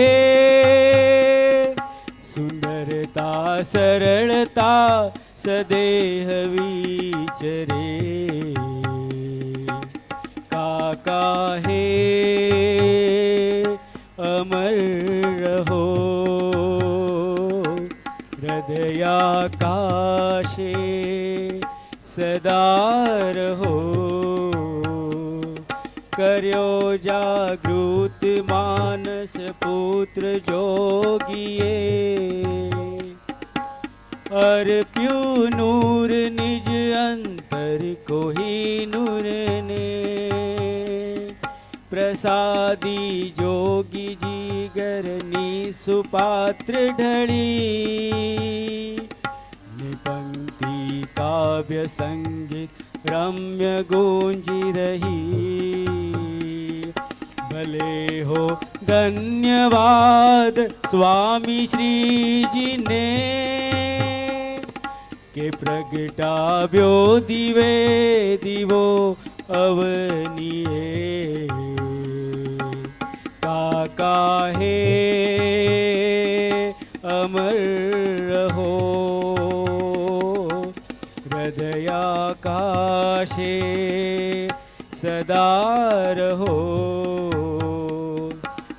सुंदरता सरलता सदेह विचरे काका हे अमर रहो हृदयाकाशे सदा रहो कर्यो जागृत मानस पुत्र जोगिए अर्प्यु नूर निज अंतर को ही नूर ने प्रसादी जोगी जी गरनी सुपात्र ढली निपंक्ति काव्य संगीत रम्य गूंजी रही भले हो धन्यवाद स्वामी श्री जी ने के प्रगटाव्यो दिवे दिवो अवनिये काका हे अमर रहो हृदयाकाशे सदा रहो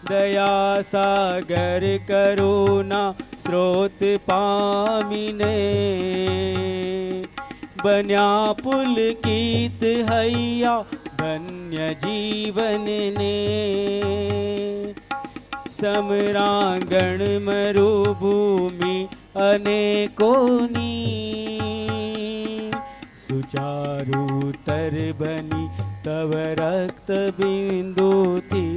दया सागर करुणा स्रोत पामिने बन्या पुलकित हैया धन्य जीवन ने समरांगण मरुभूमि अनेकोनी सुचारु तर बनी तव रक्त बिंदु थी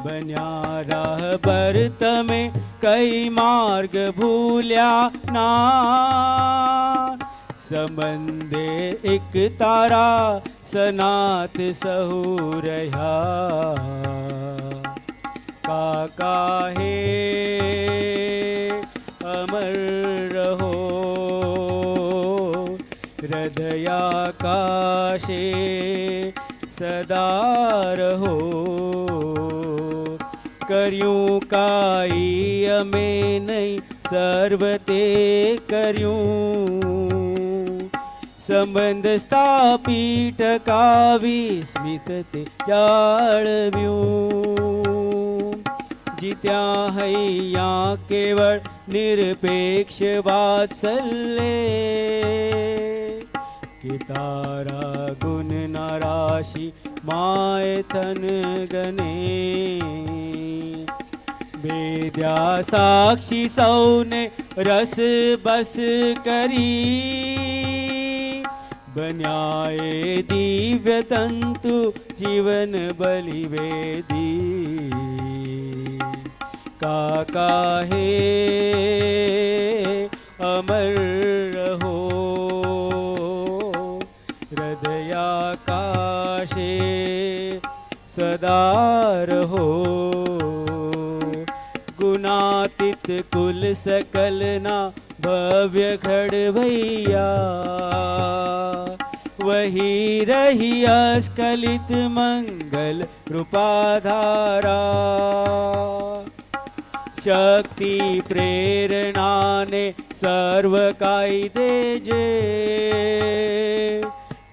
बन्या राह बरत में कई मार्ग भूल्या ना संबंधे एक तारा सनात सहु रहा काका हे अमर रहो हृदयाकाशे सदा रहो कर्यूं काई अमे नहीं सर्वते कर्यूं संबंध स्थापीठ कावी स्मित ते जाळव्यूं जित्या हैया केवळ निरपेक्ष वात्सल्ये कि तारा गुण नाराशि माय थन गने वेद्या साक्षी सौने रस बस करी बन्याए दिव्य तंतु जीवन बलिवेदी काका हे अमर रहो हृदयाकाशे सदा रहो गुणातीत कुल सकलना भव्य खड़वैया वही रही अस्खलित मंगल कृपाधारा शक्ति प्रेरणा ने सर्व कायदे जे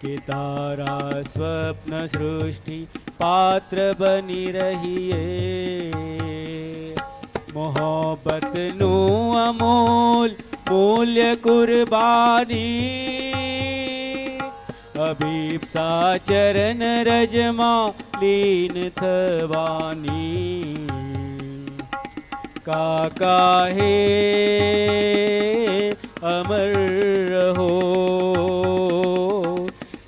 कि तारा स्वप्न सृष्टि पात्र बनी रहिए मोहब्बत नु अमोल मूल्य कुर्बानी अभीप्सा चरण रजमा लीन थवानी काका हे अमर रहो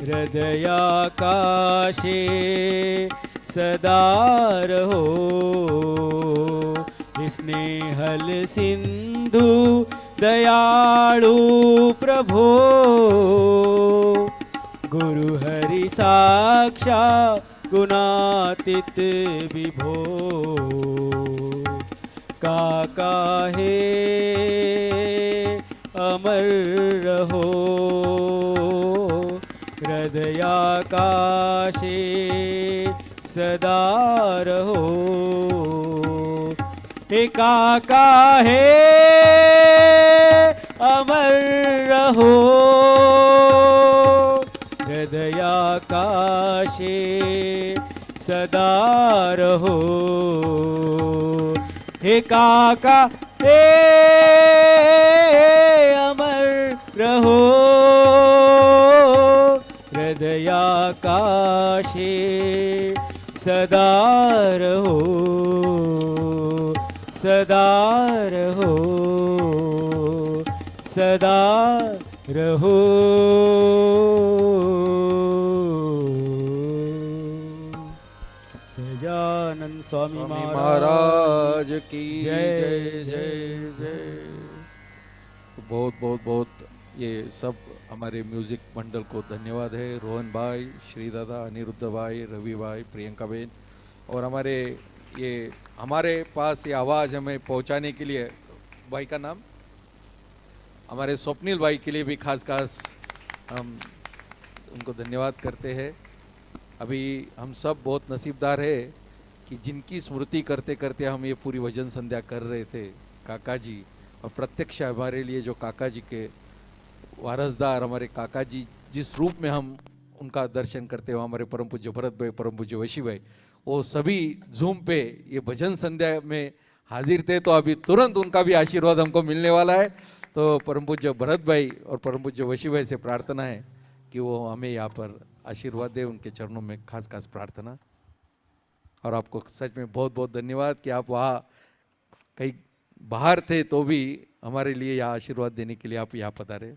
हृदयाकाशे सदा रहो स्नेहल सिंधु दयाळु प्रभो गुरु हरि साक्षा गुणातीत विभो काका हे अमर रहो हृदयाकाशे सदा रहो हे काका हे अमर रहो हृदयाकाशे सदा रहो हे काका हे अमर रहो हृदयाकाशे सदा रहो सदा रहो सदा रहो सजानंद स्वामी महाराज महाराज की जय, जय जय, जय जय। बहुत बहुत बहुत ये सब हमारे म्यूजिक मंडल को धन्यवाद है। रोहन भाई, श्री दादा, अनिरुद्ध भाई, रवि भाई, प्रियंका बहन और हमारे पास ये आवाज़ हमें पहुंचाने के लिए भाई का नाम हमारे स्वप्निल भाई के लिए भी खास हम उनको धन्यवाद करते हैं। अभी हम सब बहुत नसीबदार है कि जिनकी स्मृति करते करते हम ये पूरी भजन संध्या कर रहे थे, काका जी, और प्रत्यक्ष हमारे लिए जो काका जी के वारसदार हमारे काका जी जिस रूप में हम उनका दर्शन करते हो, हमारे परम पूज्य भरत भाई, परम पूज्य वशी भाई, वो सभी जूम पे ये भजन संध्या में हाजिर थे। तो अभी तुरंत उनका भी आशीर्वाद हमको मिलने वाला है। तो परम पूज्य भरत भाई और परम पूज्य वशी भाई से प्रार्थना है कि वो हमें यहाँ पर आशीर्वाद दे, उनके चरणों में खास खास प्रार्थना। और आपको सच में बहुत बहुत धन्यवाद कि आप वहाँ कहीं बाहर थे तो भी हमारे लिए यहाँ आशीर्वाद देने के लिए आप यहाँ पधारे।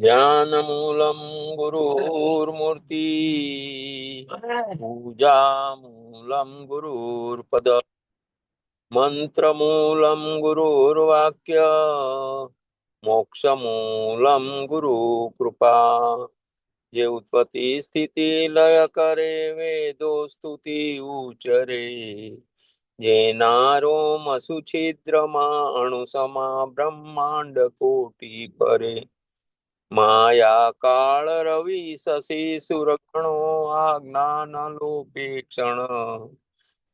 ध्यानमूलं गुरुर्मूर्ति पूजामूलं गुरुर्पद मंत्रमूलं गुरुर्वाक्य मोक्षमूलं गुरुकृपा जे उत्पत्ति स्थिति लय करे वेदो स्तुति उचरे जेनारो मसुछिद्रमा अणुसमा ब्रह्मांड कोटि परे माया काल रवि शशि सुरगणो आज्ञान लोपेक्षण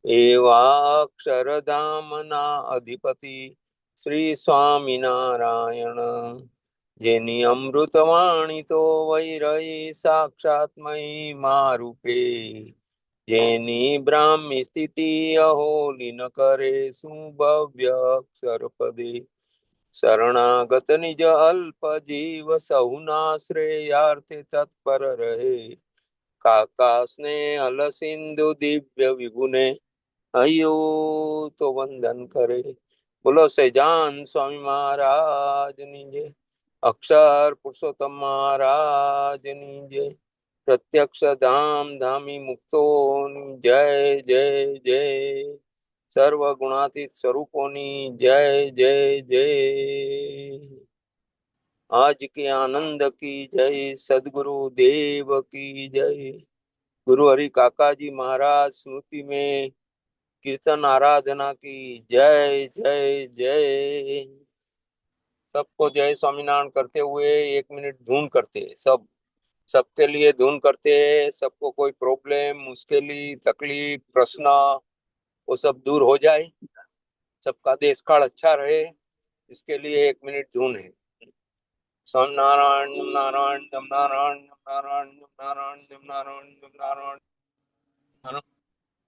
एवा अक्षरधामना अधिपति श्री स्वामीनारायण जेनी अमृतवाणी तो वैरही साक्षात महिमा रूपे जेनी ब्राह्मी स्थिति अहो लीन करे सुभव्य अक्षर पदे शरणागत निज अल्प जीव सहुना श्रेयार्थे तत्पर रहे काका स्नेहल सिंधु दिव्य विगुने अयो तो वंदन करे। बोलो सैजान स्वामी महाराज नीजे, अक्षर पुरुषोत्तम महाराज नीजे, प्रत्यक्ष धाम धामी मुक्तो जय जय जय, सर्व गुणातीत स्वरूपोनी जय जय जय। आज के आनंद की जय, सदगुरु देव की जय। गुरु हरि काका जी महाराज स्मृति में कीर्तन आराधना की जय जय जय। सबको जय स्वामीनारायण करते हुए 1 मिनट धून करते हैं। सबके लिए धून करते हैं। सबको कोई प्रॉब्लम, मुश्किली, तकलीफ, प्रश्न वो सब दूर हो जाए, सबका देश काल अच्छा रहे, इसके लिए 1 मिनट धून है। स्वामी नारायण नारायण नारायण नारायण नारायण नारायण नारायण।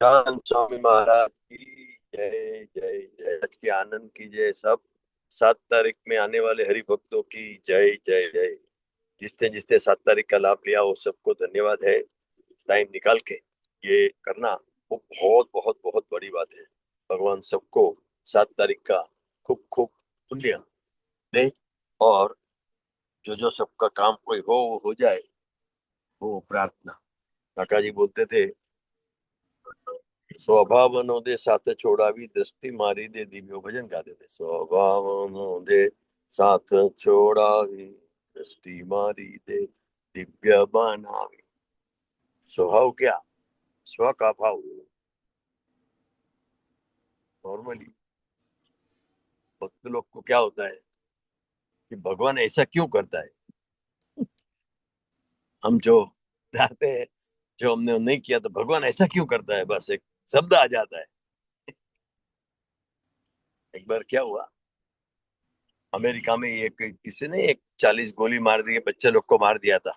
चांद स्वामी महाराज की जय जय जय। आज के आनंद की जय। सब 7 तारीख में आने वाले हरि भक्तों की जय जय जय। जिसने जिसने 7 तारीख का लाभ लिया वो सबको धन्यवाद है। टाइम निकाल के ये करना वो बहुत बहुत बहुत बड़ी बात है। भगवान सबको 7 तारीख का खूब खूब पुण्य दे और जो जो सबका काम कोई वो हो जाए वो प्रार्थना। काका जी बोलते थे स्वभावनो दे साथ छोड़ावी दृष्टि मारी दे दिव्यो भजन गाते थे। स्वभावनो दे साथ छोड़ावी दृष्टि मारी दे दिव्य बनावी। स्वभाव क्या? स्व का भाव। नॉर्मली भक्त लोग को क्या होता है कि भगवान ऐसा क्यों करता है। हम जो चाहते हैं जो हमने नहीं किया तो भगवान ऐसा क्यों करता है, बस एक शब्द आ जाता है। एक बार क्या हुआ अमेरिका में, एक किसी ने एक 40 गोली मार दी, बच्चे लोग को मार दिया था।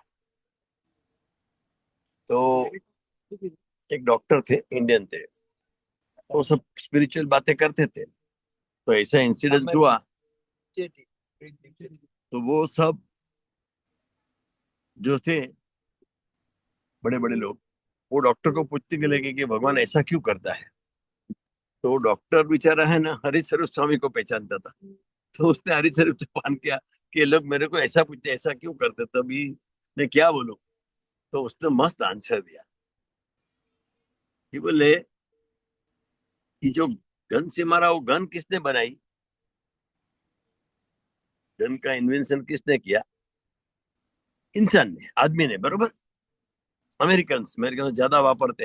तो एक डॉक्टर थे, इंडियन थे, वो सब स्पिरिचुअल बातें करते थे। तो ऐसा इंसिडेंट हुआ तो वो सब जो थे बड़े बड़े लोग वो डॉक्टर को पूछते के लगे कि भगवान ऐसा क्यों करता है। तो डॉक्टर बेचारा है ना हरि स्वरूप स्वामी को पहचानता था। तो उसने हरि स्वरूप चौहान किया कि ये लोग मेरे को ऐसा पूछते ऐसा क्यों करते, तभी मैं क्या बोलूं। तो उसने मस्त आंसर दिया कि बोले कि जो गन से मारा वो गन किसने बनाई, गन का इन्वेंशन किसने किया, इंसान ने, आदमी ने, बरोबर। अमेरिकन अमेरिकन ज्यादा वापरते।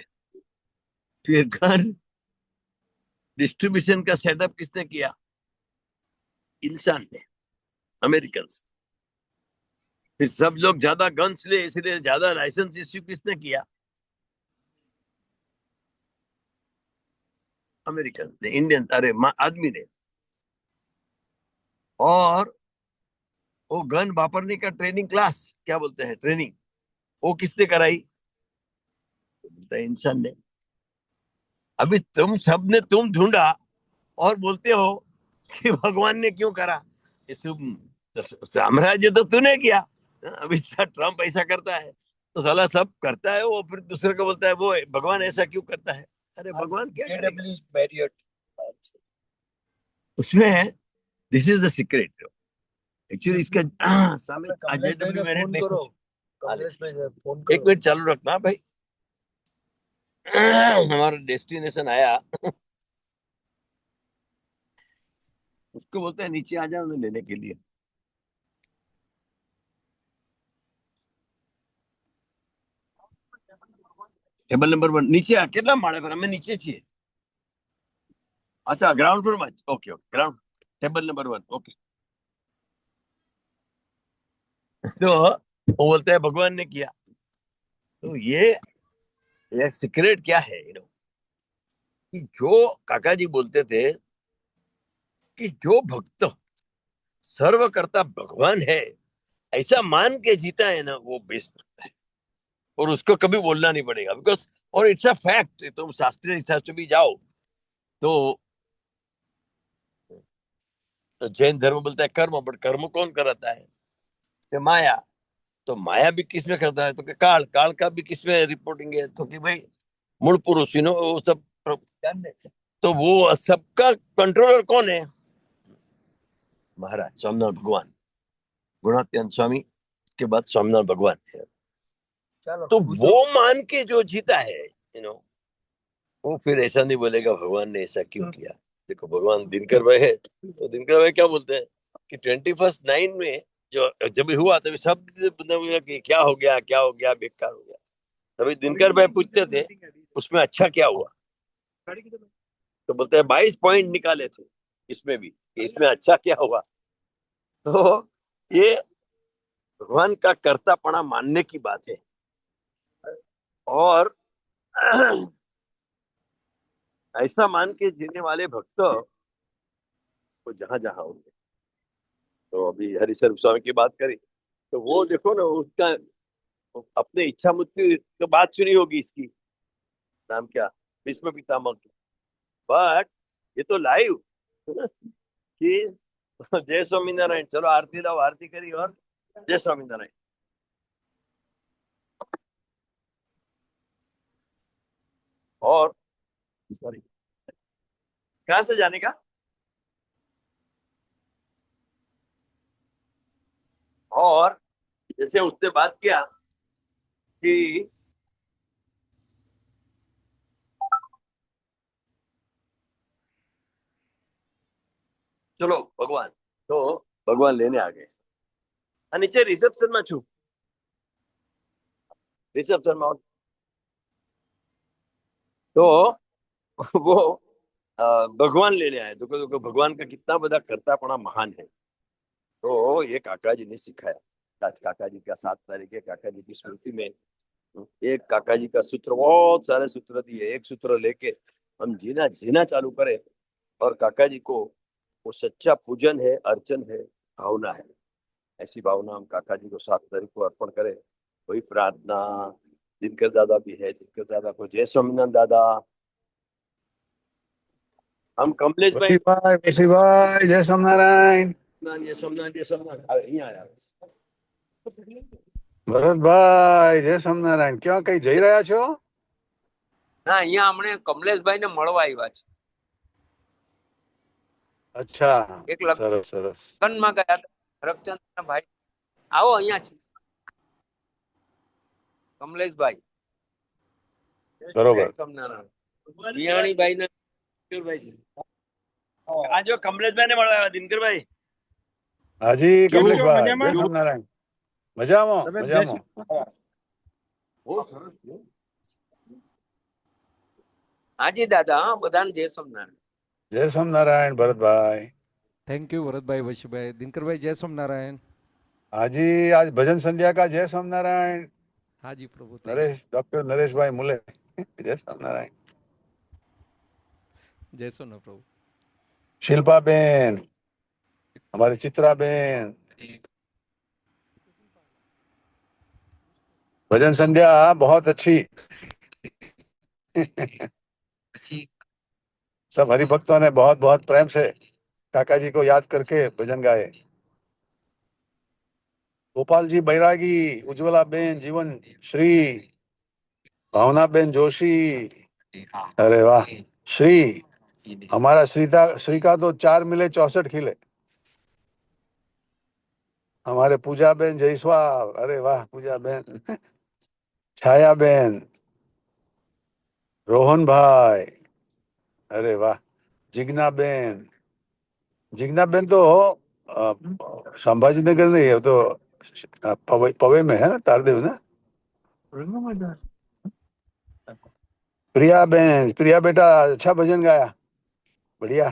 फिर गन डिस्ट्रीब्यूशन का सेटअप किसने किया, इंसान ने, अमेरिकन। फिर सब लोग ज्यादा गन्स ले इसलिए ज्यादा लाइसेंस इश्यू किसने किया, अमेरिकन ने, इंडियन, अरे आदमी ने। और वो गन वापरने का ट्रेनिंग क्लास क्या बोलते हैं ट्रेनिंग, वो किसने कराई, तो बोलता है इंसान ने। अभी तुम सबने तुम ढूंढा और बोलते हो कि भगवान ने क्यों करा। इस साम्राज्य तो तूने किया। अभी ट्रम्प ऐसा करता है तो साला सब करता है वो, फिर दूसरे को बोलता है वो भगवान ऐसा क्यों करता है। अरे भगवान क्या करेगा उसमें। This is the secret actually इसका। सामने जेडब्ल्यू मैरिट देखो। एक मिनट चालू रखना भाई। हमारा डेस्टिनेशन आया। उसको बोलते हैं नीचे आ जाओ लेने के लिए। ટેબલ નંબર 1 નીચે કેટલા માળે પર અમે નીચે છીએ। अच्छा ग्राउंड फ्लोर में, okay okay ground table number 1 okay. तो वो बोलते हैं भगवान ने किया। तो ये सीक्रेट क्या है कि जो काका जी बोलते थे कि जो भक्त सर्व करता भगवान है ऐसा मान के जीता है ना वो बेस्ट भक्त है। और उसको कभी बोलना नहीं पड़ेगा बिकॉज, और इट्स अ फैक्ट। तुम शास्त्रीय हिसाब से भी जाओ तो जैन धर्म बोलता है कर्म, बट कर्म कौन कराता है, कि माया। तो माया भी किसमें करता है, तो कि काल, काल का भी किसमें रिपोर्टिंग है, तो कि भाई मूल पुरुष वो सब। तो वो सबका कंट्रोलर कौन है, महाराज स्वामीनाथ भगवान, गुणात्यंत स्वामी, के बाद स्वामीनाथ भगवान है। तो वो मान के जो जीता है वो फिर ऐसा नहीं बोलेगा भगवान ने ऐसा क्यों किया। देखो भगवान दिनकर भाई है तो दिनकर भाई क्या बोलते हैं कि 21st 9 में जो जब हुआ तभी सब कि क्या हो गया, क्या हो गया, बेकार हो गया। तभी दिनकर भाई पूछते थे उसमें अच्छा क्या हुआ, तो बोलते हैं 22 पॉइंट निकाले थे इसमें भी कि इसमें अच्छा क्या हुआ। तो ये भगवान का कर्तापना मानने की बात है। और ऐसा मान के जीने वाले भक्त वो जहां जहां होंगे। तो अभी हरिशर स्वामी की बात करी तो वो देखो ना उसका अपने इच्छा मृत्यु तो बात सुनी होगी इसकी, नाम क्या, भीष्म पितामह की। बट ये तो लाइव कि जय स्वामीनारायण, चलो आरती लाओ, आरती करी और जय स्वामीनारायण। और सॉरी, कहाँ से जाने का? और जैसे उसने बात किया कि चलो भगवान, तो भगवान लेने आ गए। नीचे रिसेप्शन में छू, रिसेप्शन में तो वो भगवान लेने आए। तो भगवान का कितना बड़ा करतापना महान है। तो ये काका जी ने सिखाया। आज काका जी का 7 तारीख है, काका जी की स्मृति में एक काका जी का सूत्र, बहुत सारे सूत्र दिए, एक सूत्र लेके हम जीना जीना चालू करें। और काका जी को वो सच्चा पूजन है, अर्चन है, भावना है। ऐसी भावना हम काका जी को 7 तारीख को अर्पण करें, वही प्रार्थना। दिनकर दादा भी है, दिनकर दादा को जय स्वामीनारायण दादा। हम कमलेश भाई વસીભાઈ જય સ્વામિનારાયણ जय स्वामीनारायण, जय स्वामीनारायण। अरे यहाँ आया। ભરતભાઈ જય સ્વામિનારાયણ ક્યાં કઈ જઈ રહ્યા છો? ના, અહીંયા હમણે કમલેશભાઈ ને મળવા આવ્યા છે। અચ્છા, એક લગ્ન સરસ સરસ। માં ગયા હતા, રવિચંદ્ર ભાઈ। આવો અહીંયા છે કમલેશભાઈ। બરોબર। વિયાણીભાઈ ને દિનકરભાઈ છે। આ જો કમલેશભાઈ ને મળવા આવ્યા, દિનકરભાઈ। હાજી કમલેશભાઈ જય સ્વામિનારાયણ। મજામાં મજામાં। હાજી દાદા, હા, બધાને જય સ્વામિનારાયણ। જય સ્વામિનારાયણ ભરતભાઈ। થેન્ક યુ ભરતભાઈ, વશુભાઈ, દિનકરભાઈ, જય સ્વામિનારાયણ। હાજી आज भजन संध्या का जय स्वामिनारायण। હાજી પ્રભુ, नरेश डॉक्टर नरेश भाई मुले जय स्वामिनारायण। જય સ્વામિનારાયણ પ્રભુ। शिल्पा बेन, हमारी चित्रा बेन, भजन संध्या बहुत अच्छी। सब हरिभक्तों ने बहुत बहुत प्रेम से काका जी को याद करके भजन गाए। गोपाल जी बैरागी, उज्ज्वला बेन जीवन श्री, भावना बेन जोशी, अरे वाह श्री, हमारा श्री का तो 4 मिले 64 खिले। हमारे पूजा बेन जयसवाल, अरे वाह पूजा बेन, छाया बेन, रोहन भाई, अरे वाह, जिग्ना बेन। जिग्ना बेन तो संभाजी नगर नहीं है, तो पवे में है ना, तारदेव ना। प्रिया बेन, प्रिया बेटा अच्छा भजन गाया, बढ़िया।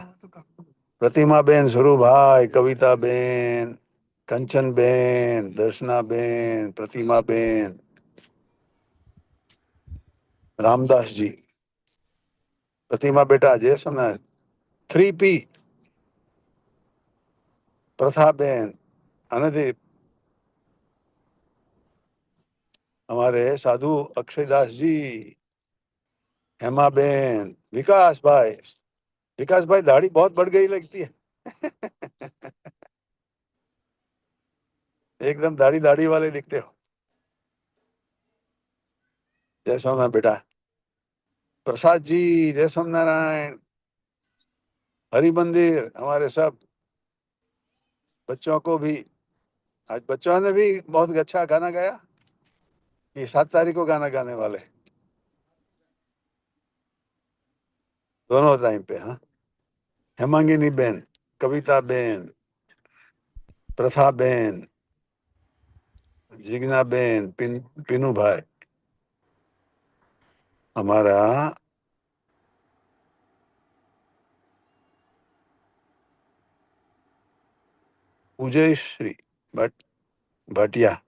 प्रतिमा बेन, स्वरूप भाई, कविता बेन, कंचन बेन, दर्शना बेन, प्रतिमा बेन, रामदास जी, प्रतिमा बेटा जय सोमनाथ, 3P, प्रथा बेन, अनुदीप, हमारे साधु अक्षयदास जी, हेमा बेन, विकास भाई। विकास भाई दाढ़ी बहुत बढ़ गई लगती है। एकदम दाढ़ी दाढ़ी वाले दिखते हो। जय सोमनाथ बेटा। प्रसाद जी जय सोमनारायण। हरि मंदिर, हमारे सब बच्चों को भी, आज बच्चों ने भी बहुत अच्छा गाना गाया। ये 7 तारीख को गाना गाने वाले दोनों टाइम पे। हाँ, हेमांगिनी बेन, कविता बेन, प्रथा बेन, जिग्ना बेन, पिनू भाई, हमारा उजय श्री भाटिया,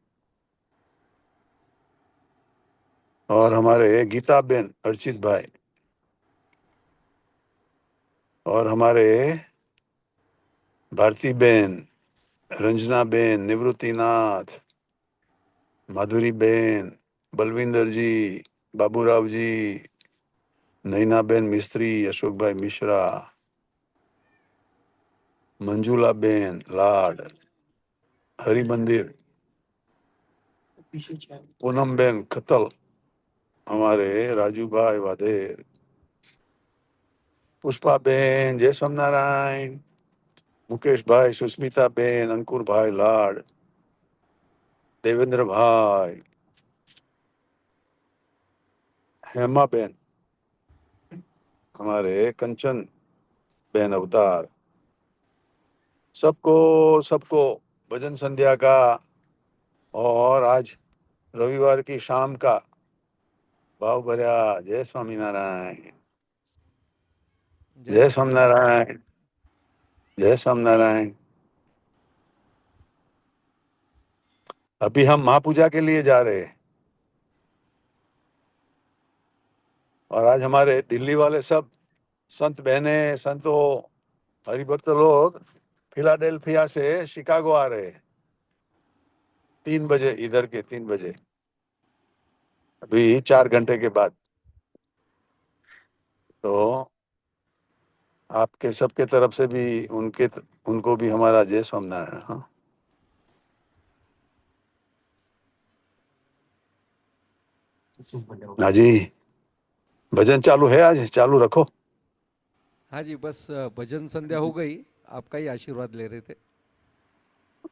और हमारे गीता बेन, अर्चित भाई, और हमारे भारती बेन, रंजना बेन, निवृत्तिनाथ, माधुरी बेन, बलविंदर जी, बाबूराव जी, नैनाबेन मिस्त्री, अशोकभाई मिश्रा, मंजुलाबेन लाड, हरिमंदिर, पूनमबेन खतल, हमारे राजूभाई वाधेर, पुष्पाबेन, जय स्वामीनारायण, मुकेश भाई, सुस्मिता बेन, अंकुर भाई लाड, देवेंद्र भाई, हेमा बेन, हमारे कंचन बेन अवतार, सबको सबको भजन संध्या का और आज रविवार की शाम का भाव भर्या जय स्वामीनारायण, जय स्वामीनारायण, जय स्वामीनारायण। अभी हम महापूजा के लिए जा रहे हैं और आज हमारे दिल्ली वाले सब संत बहने, संतों, हरिभक्त लोग फिलाडेल्फिया से शिकागो आ रहे हैं 3 बजे, इधर के 3 बजे, अभी 4 घंटे के बाद। तो आपके सबके तरफ से भी उनको भी हमारा जय स्वामीनारायण। हाँ, हाँ जी, भजन चालू है, आज चालू रखो। हाँ जी, बस भजन संध्या हो गई, आपका ही आशीर्वाद ले रहे थे।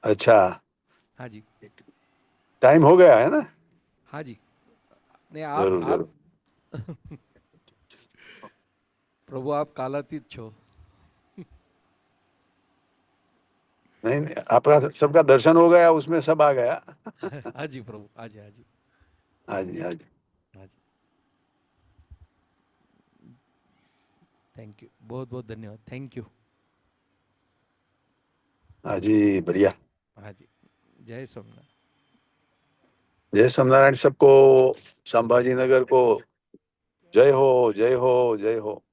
अच्छा, हाँ जी, टाइम हो गया है ना? हाँ जी। नहीं, जरूर आप जरूर। प्रभु आप कालातीत छो। नहीं नहीं, आपका सबका दर्शन हो गया, उसमें सब आ गया। हाँ जी प्रभु, हाँ जी, हाँ जी, हाँ जी, हाँ जी, हाँ जी। थैंक यू, बहुत बहुत धन्यवाद, थैंक यू। हाँ जी, बढ़िया। हाँ जी, जय सोमनाथ। जय स्वामीनारायण सबको, संभाजी नगर को जय हो, जय हो, जय हो।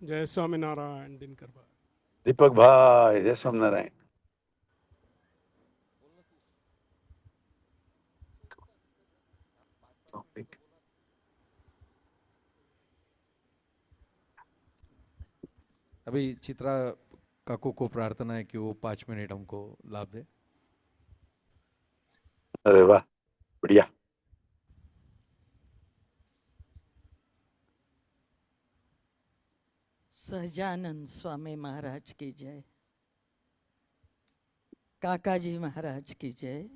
जय स्वामीनारायण दिनकर भाई। दीपक भाई, जय स्वामीनारायण। अभी चित्रा काकू को प्रार्थना है कि वो 5 मिनट हमको लाभ दे। अरे वाह, बढ़िया। सहजानंद स्वामी महाराज की जय, काकाजी महाराज की जय,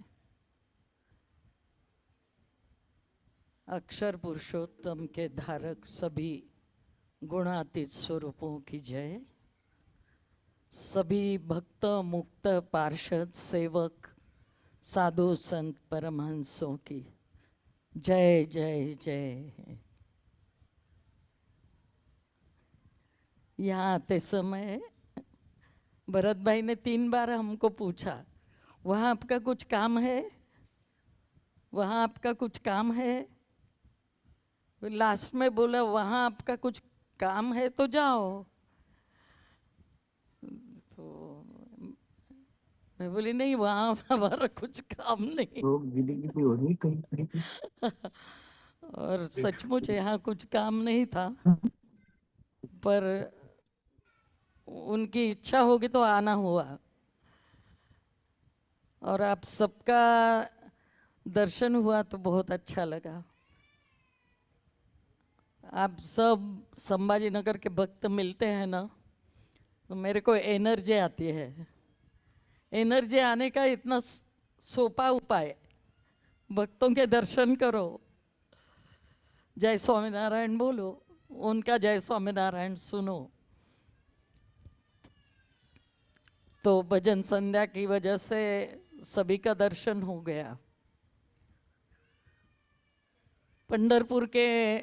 अक्षर पुरुषोत्तम के धारक सभी गुणातीत स्वरूपों की जय, सभी भक्त मुक्त पार्षद सेवक साधु संत परमहंसों की जय जय जय। यहाँ आते समय भरत भाई ने 3 बार हमको पूछा, वहाँ आपका कुछ काम है, वहाँ आपका कुछ काम है। लास्ट में बोला वहाँ आपका कुछ काम है तो जाओ। तो मैं बोली नहीं, वहाँ हमारा कुछ काम नहीं। और सचमुच यहाँ कुछ काम नहीं था, पर उनकी इच्छा होगी तो आना हुआ। और आप सबका दर्शन हुआ तो बहुत अच्छा लगा। आप सब संभाजी नगर के भक्त मिलते हैं ना, तो मेरे को एनर्जी आती है। एनर्जी आने का इतना सोपा उपाय, भक्तों के दर्शन करो, जय स्वामीनारायण बोलो, उनका जय स्वामीनारायण सुनो। तो भजन संध्या की वजह से सभी का दर्शन हो गया। पंढरपुर के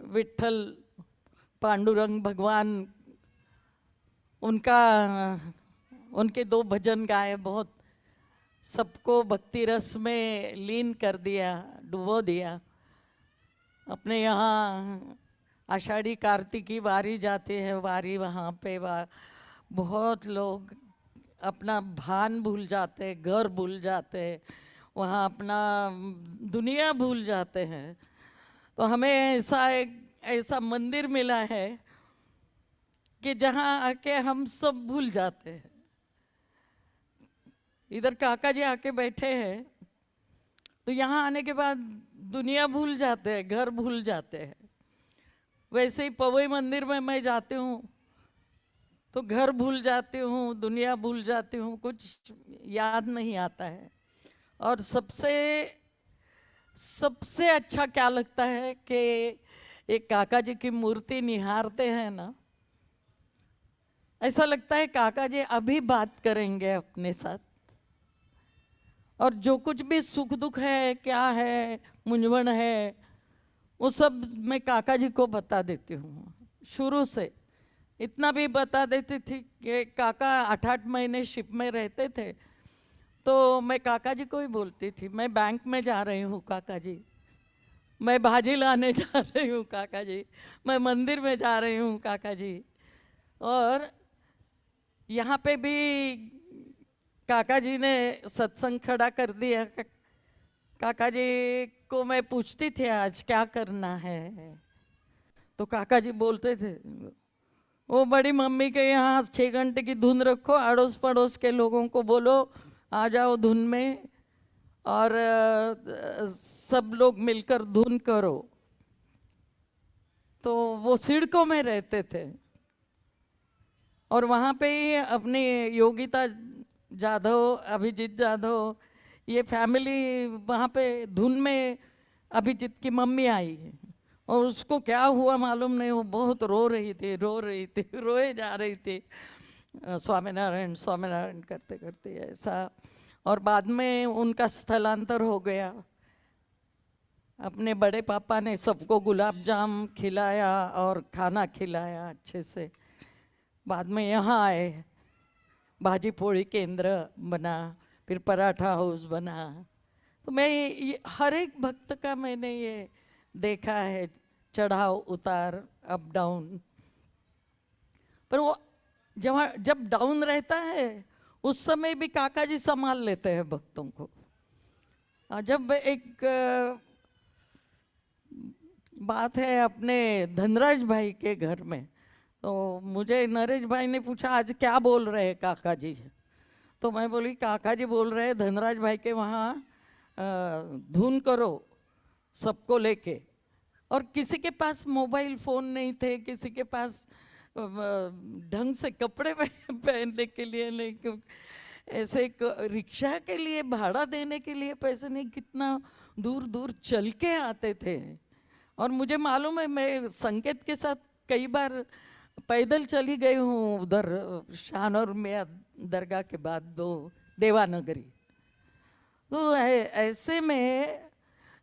विठल पांडुरंग भगवान, उनके 2 भजन गाए, बहुत सबको भक्ति रस में लीन कर दिया, डुबो दिया। अपने यहाँ आषाढ़ी कार्तिकी वारी जाती है, वारी वहाँ पे बहुत लोग अपना भान भूल जाते, घर भूल जाते, वहाँ अपना दुनिया भूल जाते हैं। तो हमें ऐसा मंदिर मिला है कि जहाँ आके हम सब भूल जाते हैं। इधर काका जी आके बैठे हैं तो यहाँ आने के बाद दुनिया भूल जाते हैं, घर भूल जाते हैं। वैसे ही पवई मंदिर में मैं जाती हूँ तो घर भूल जाती हूँ, दुनिया भूल जाती हूँ, कुछ याद नहीं आता है। और सबसे अच्छा क्या लगता है कि एक काका जी की मूर्ति निहारते हैं ना, ऐसा लगता है काका जी अभी बात करेंगे अपने साथ। और जो कुछ भी सुख दुख है, क्या है, मुंझवण है, वो सब मैं काका जी को बता देती हूँ। शुरू से इतना भी बता देती थी कि काका 8-8 महीने शिप में रहते थे तो मैं काका जी को ही बोलती थी, मैं बैंक में जा रही हूँ काका जी, मैं भाजी लाने जा रही हूँ काका जी, मैं मंदिर में जा रही हूँ काका जी। और यहाँ पे भी काका जी ने सत्संग खड़ा कर दिया। काका जी को मैं पूछती थी आज क्या करना है, तो काका जी बोलते थे वो बड़ी मम्मी के यहाँ 6 घंटे की धुन रखो, अड़ोस पड़ोस के लोगों को बोलो आ जाओ धुन में, और सब लोग मिलकर धुन करो। तो वो सिड़कों में रहते थे और वहाँ पे ही अपनी योगिता जाधव, अभिजीत जाधव, ये फैमिली वहाँ पे धुन में अभिजीत की मम्मी आई है और उसको क्या हुआ मालूम नहीं, वो बहुत रो रही थी, रोए जा रही थी, स्वामीनारायण स्वामीनारायण करते करते ऐसा। और बाद में उनका स्थलांतर हो गया। अपने बड़े पापा ने सबको गुलाब जाम खिलाया और खाना खिलाया अच्छे से। बाद में यहाँ आए, भाजी पोड़ी केंद्र बना, फिर पराठा हाउस बना। तो मैं हर एक भक्त का मैंने ये देखा है, चढ़ाव उतार, अप डाउन। पर वो जब डाउन रहता है उस समय भी काका जी संभाल लेते हैं भक्तों को। जब एक बात है अपने धनराज भाई के घर में, तो मुझे नरेश भाई ने पूछा आज क्या बोल रहे हैं काका जी, तो मैं बोली काका जी बोल रहे हैं धनराज भाई के वहाँ धुन करो सबको लेके। और किसी के पास मोबाइल फ़ोन नहीं थे, किसी के पास ढंग से कपड़े पहनने के लिए नहीं, ऐसे रिक्शा के लिए भाड़ा देने के लिए पैसे नहीं, कितना दूर दूर चल के आते थे। और मुझे मालूम है मैं संकेत के साथ कई बार पैदल चली गई हूँ उधर शाहनौर में दरगाह के बाद देवानगरी। तो ऐसे में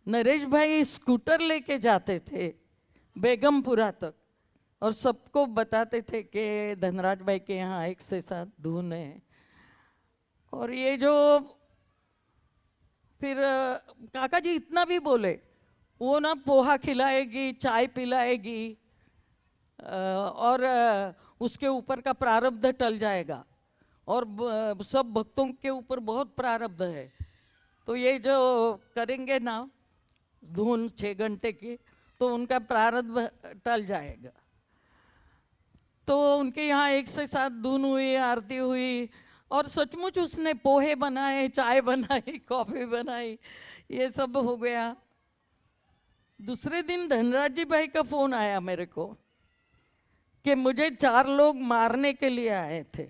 नरेश भाई स्कूटर लेके जाते थे बेगमपुरा तक और सबको बताते थे कि धनराज भाई के यहाँ 1 से 7 धुन है। और ये जो फिर काका जी इतना भी बोले, वो ना पोहा खिलाएगी, चाय पिलाएगी और उसके ऊपर का प्रारब्ध टल जाएगा, और सब भक्तों के ऊपर बहुत प्रारब्ध है। तो ये जो करेंगे ना धुन 6 घंटे की, तो उनका प्रारब्ध टल जाएगा। तो उनके यहाँ 1 से 7 धुन हुई, आरती हुई, और सचमुच उसने पोहे बनाए, चाय बनाई, कॉफ़ी बनाई, ये सब हो गया। दूसरे दिन धनराज जी भाई का फ़ोन आया मेरे को कि मुझे 4 लोग मारने के लिए आए थे,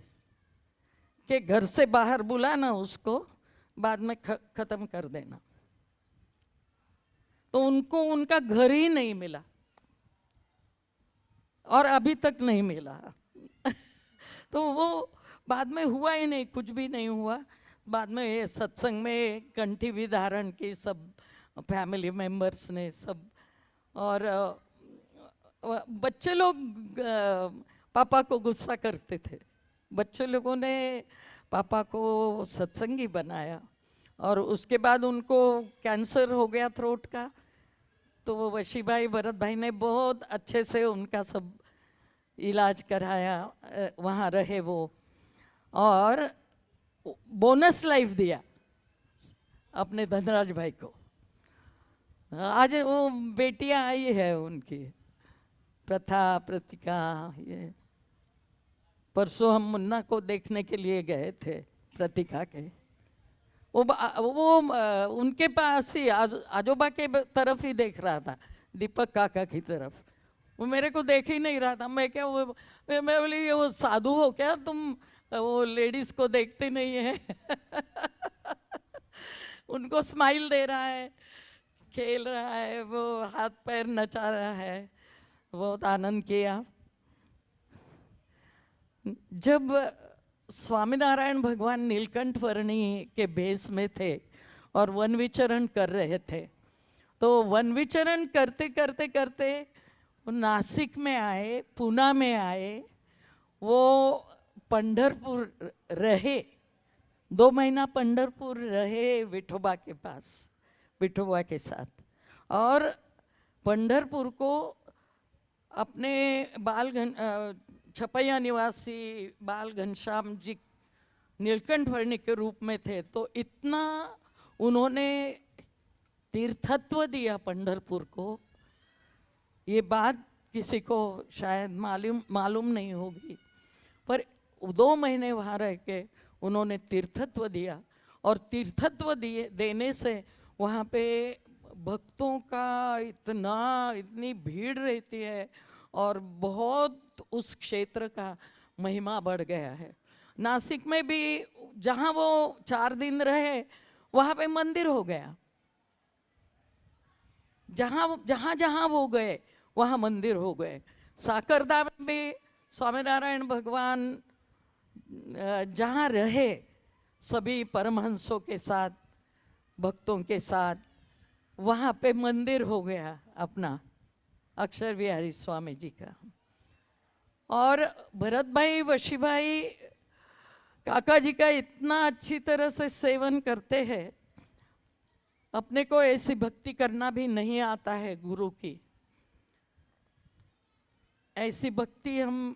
कि घर से बाहर बुलाना उसको, बाद में ख़त्म कर देना। तो उनको उनका घर ही नहीं मिला और अभी तक नहीं मिला। तो वो बाद में हुआ ही नहीं, कुछ भी नहीं हुआ। बाद में ये सत्संग में कंठी भी धारण की सब फैमिली मेंबर्स ने सब, और बच्चे लोग पापा को गुस्सा करते थे। बच्चे लोगों ने पापा को सत्संगी बनाया और उसके बाद उनको कैंसर हो गया थ्रोट का। तो वो वशी भाई, भरत भाई ने बहुत अच्छे से उनका सब इलाज कराया, वहाँ रहे वो, और बोनस लाइफ दिया अपने धनराज भाई को। आज वो बेटियां आई है उनकी, प्रथा, प्रतिका। ये परसों हम मुन्ना को देखने के लिए गए थे, प्रतिका के। उनके पास ही आजोबा के तरफ ही देख रहा था, दीपक काका की तरफ। वो मेरे को देख ही नहीं रहा था। मैं क्या मैं बोली, ये वो साधु हो क्या तुम, वो लेडीज को देखते नहीं है। उनको स्माइल दे रहा है, खेल रहा है, वो हाथ पैर नचा रहा है, बहुत आनंद किया। जब स्वामीनारायण भगवान नीलकंठ वर्णी के भेष में थे और वन विचरण कर रहे थे, तो वन विचरण करते करते करते वो नासिक में आए, पूना में आए, वो पंढरपुर रहे, 2 महीना पंढरपुर रहे विठोबा के पास, विठोबा के साथ। और पंढरपुर को अपने छपैया निवासी बाल घनश्याम जी नीलकंठ वर्णी के रूप में थे, तो इतना उन्होंने तीर्थत्व दिया पंढरपुर को। ये बात किसी को शायद मालूम नहीं होगी, पर 2 महीने वहाँ रह के उन्होंने तीर्थत्व दिया। और तीर्थत्व देने से वहाँ पे भक्तों का इतनी भीड़ रहती है, और बहुत उस क्षेत्र का महिमा बढ़ गया है। नासिक में भी जहाँ वो 4 दिन रहे, वहाँ पे मंदिर हो गया। जहाँ जहाँ वो गए वहाँ मंदिर हो गए। साकरदा में भी स्वामीनारायण भगवान जहाँ रहे, सभी परमहंसों के साथ, भक्तों के साथ, वहाँ पे मंदिर हो गया अपना, अक्षर बिहारी स्वामी जी का। और भरत भाई, वशी भाई काका जी का इतना अच्छी तरह से सेवन करते हैं। अपने को ऐसी भक्ति करना भी नहीं आता है गुरु की। ऐसी भक्ति हम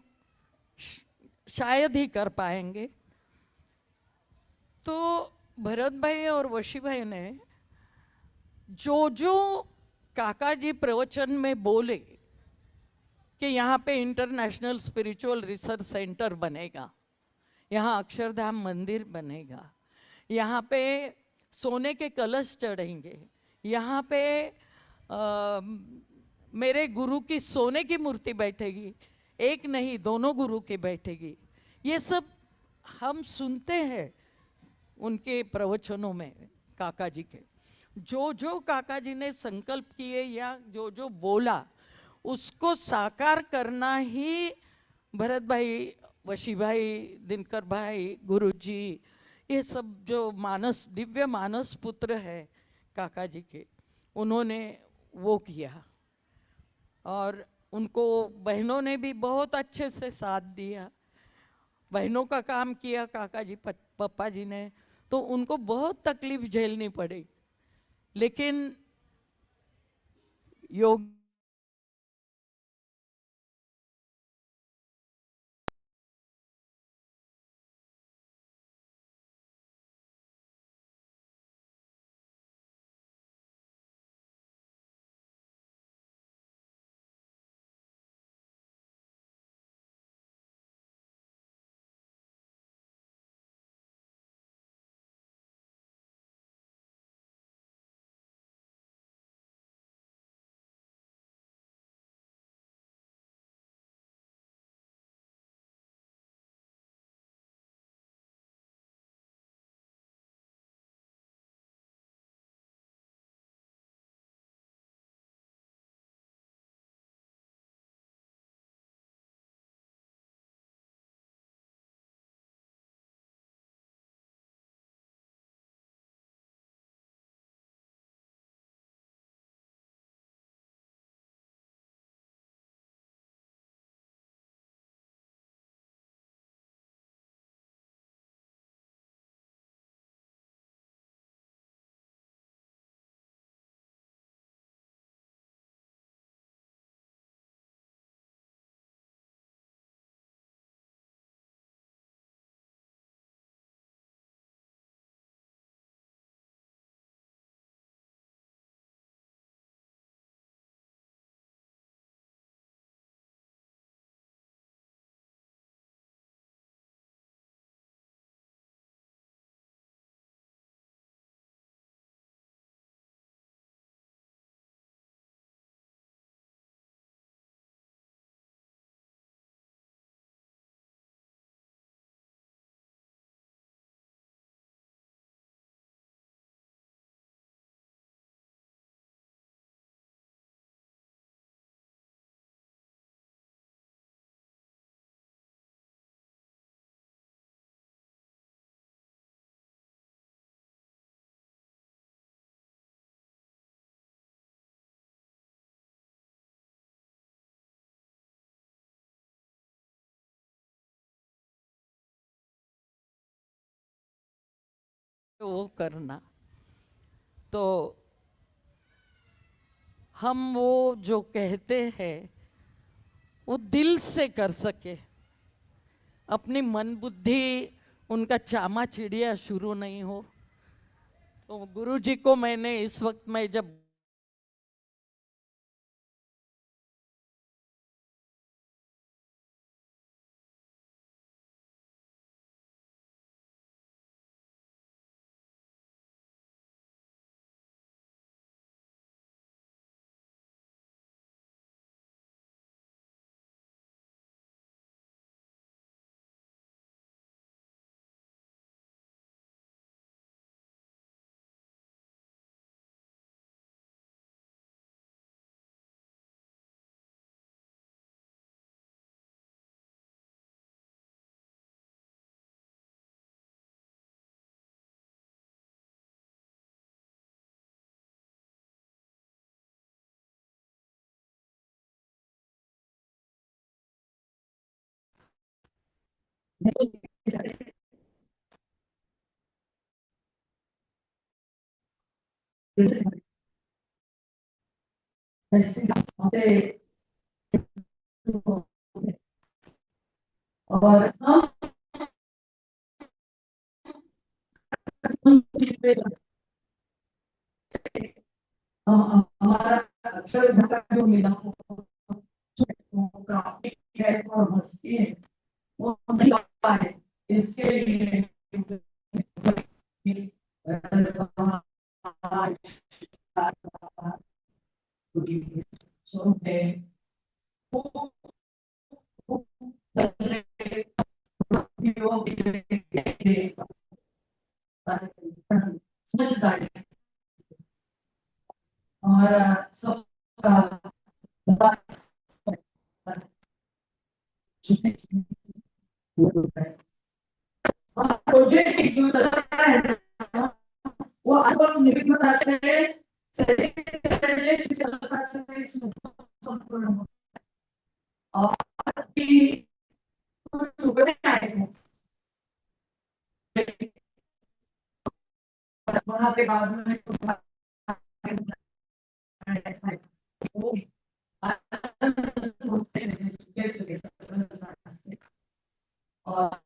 शायद ही कर पाएंगे। तो भरत भाई और वशी भाई ने जो काका जी प्रवचन में बोले कि यहाँ पे इंटरनेशनल स्पिरिचुअल रिसर्च सेंटर बनेगा, यहाँ अक्षरधाम मंदिर बनेगा, यहाँ पे सोने के कलश चढ़ेंगे, यहाँ पे मेरे गुरु की सोने की मूर्ति बैठेगी, एक नहीं 2 गुरु की बैठेगी। ये सब हम सुनते हैं उनके प्रवचनों में काका जी के। जो काका जी ने संकल्प किए या जो बोला, उसको साकार करना ही भरत भाई, वशी भाई, दिनकर भाई, गुरु जी, ये सब जो दिव्य मानस पुत्र है काका जी के, उन्होंने वो किया। और उनको बहनों ने भी बहुत अच्छे से साथ दिया। बहनों का काम किया काका जी, पप्पा जी ने, तो उनको बहुत तकलीफ झेलनी पड़ी, लेकिन योग वो करना। तो हम वो जो कहते हैं वो दिल से कर सके, अपनी मन बुद्धि उनका चामा चिड़िया शुरू नहीं हो। तो गुरु जी को मैंने इस वक्त में जब और हमारा अक्षर ढका जो मिला है और मस्ती है वो नहीं पाए, इसके लिए समझदारी हमारा सबका प्रोजेक्ट जो चल रहा है वो आपको निर्भरता से संपूर्ण और वहाँ के बाद में और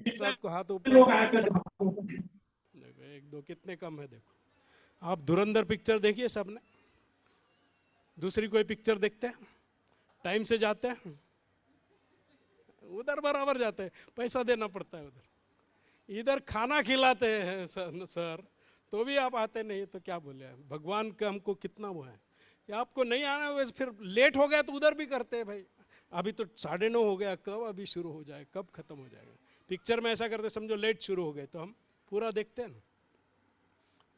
ये सबको हाथ ऊपर देखो, एक दो कितने कम है देखो। आप धुरंधर पिक्चर देखिए सबने, दूसरी कोई पिक्चर देखते हैं टाइम से जाते हैं उधर बराबर जाते हैं, पैसा देना पड़ता है उधर। इधर खाना खिलाते हैं सर तो भी आप आते नहीं, तो क्या बोले भगवान का हमको कितना वो है कि आपको नहीं आना है, फिर लेट हो गया तो उधर भी करते हैं भाई। अभी तो 9:30 हो गया, कब अभी शुरू हो जाए, कब खत्म हो जाएगा। पिक्चर में ऐसा करते समझो लेट शुरू हो गए तो हम पूरा देखते हैं ना।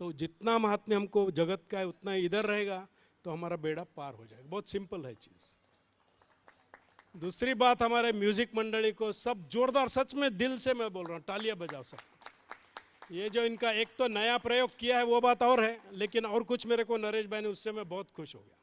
तो जितना महात्म्य हमको जगत का है उतना इधर रहेगा तो हमारा बेड़ा पार हो जाएगा। बहुत सिंपल है चीज़। दूसरी बात, हमारे म्यूजिक मंडली को सब जोरदार, सच में दिल से मैं बोल रहा हूँ, तालियां बजाओ सब। ये जो इनका एक तो नया प्रयोग किया है वो बात और है, लेकिन और कुछ मेरे को नरेश भाई ने, उससे मैं बहुत खुश हो गया।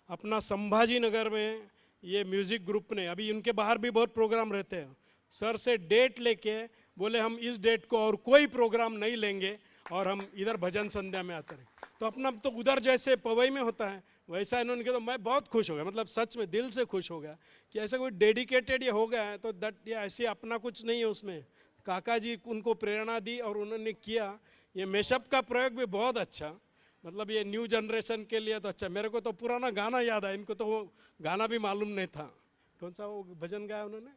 अपना संभाजी नगर में ये म्यूजिक ग्रुप ने, अभी उनके बाहर भी बहुत प्रोग्राम रहते हैं, सर से डेट लेके बोले हम इस डेट को और कोई प्रोग्राम नहीं लेंगे और हम इधर भजन संध्या में आते रहे। तो अपना तो उधर जैसे पवई में होता है वैसा इन्होंने किया, तो मैं बहुत खुश हो गया, मतलब सच में दिल से खुश हो गया कि ऐसा कोई डेडिकेटेड ये हो गया है। तो दैट ये ऐसे अपना कुछ नहीं है उसमें, काका जी उनको प्रेरणा दी और उन्होंने किया। ये मेशअप का प्रयोग भी बहुत अच्छा, मतलब ये न्यू जनरेशन के लिए तो अच्छा। मेरे को तो पुराना गाना याद है, इनको तो वो गाना भी मालूम नहीं था। कौन सा वो भजन गाया उन्होंने,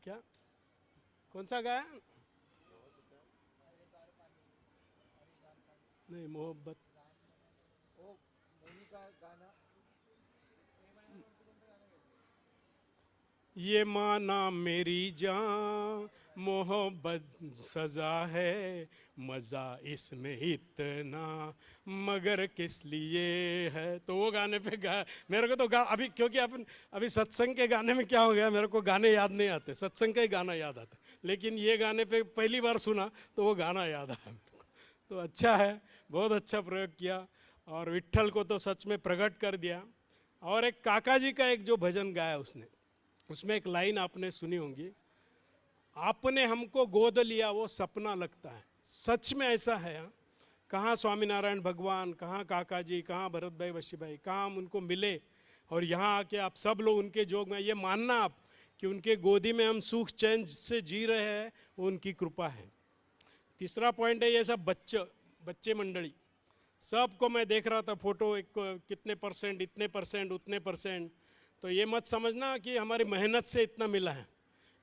क्या कौन सा गाया, नहीं मोहब्बत, ये माना मेरी जान मोहब्बत सजा है, मज़ा इसमें इतना मगर किस लिए है। तो वो गाने पे गा, मेरे को तो अभी क्योंकि अभी सत्संग के गाने में क्या हो गया, मेरे को गाने याद नहीं आते, सत्संग का ही गाना याद आता, लेकिन ये गाने पे पहली बार सुना तो वो गाना याद आया मेरे को। तो अच्छा है, बहुत अच्छा प्रयोग किया और विट्ठल को तो सच में प्रकट कर दिया। और एक काका जी का एक जो भजन गाया उसने, उसमें एक लाइन आपने सुनी होगी, आपने हमको गोद लिया वो सपना लगता है। सच में ऐसा है। कहाँ स्वामीनारायण भगवान, कहाँ काका जी, कहाँ भरत भाई वशी भाई, कहाँ हम उनको मिले, और यहाँ आके आप सब लोग उनके जोग में, ये मानना आप कि उनके गोदी में हम सुख चैन से जी रहे हैं, वो उनकी कृपा है। तीसरा पॉइंट है ये सब बच्चे मंडली, सबको मैं देख रहा था फोटो, एक कितने परसेंट, इतने परसेंट, उतने परसेंट। तो ये मत समझना कि हमारी मेहनत से इतना मिला है,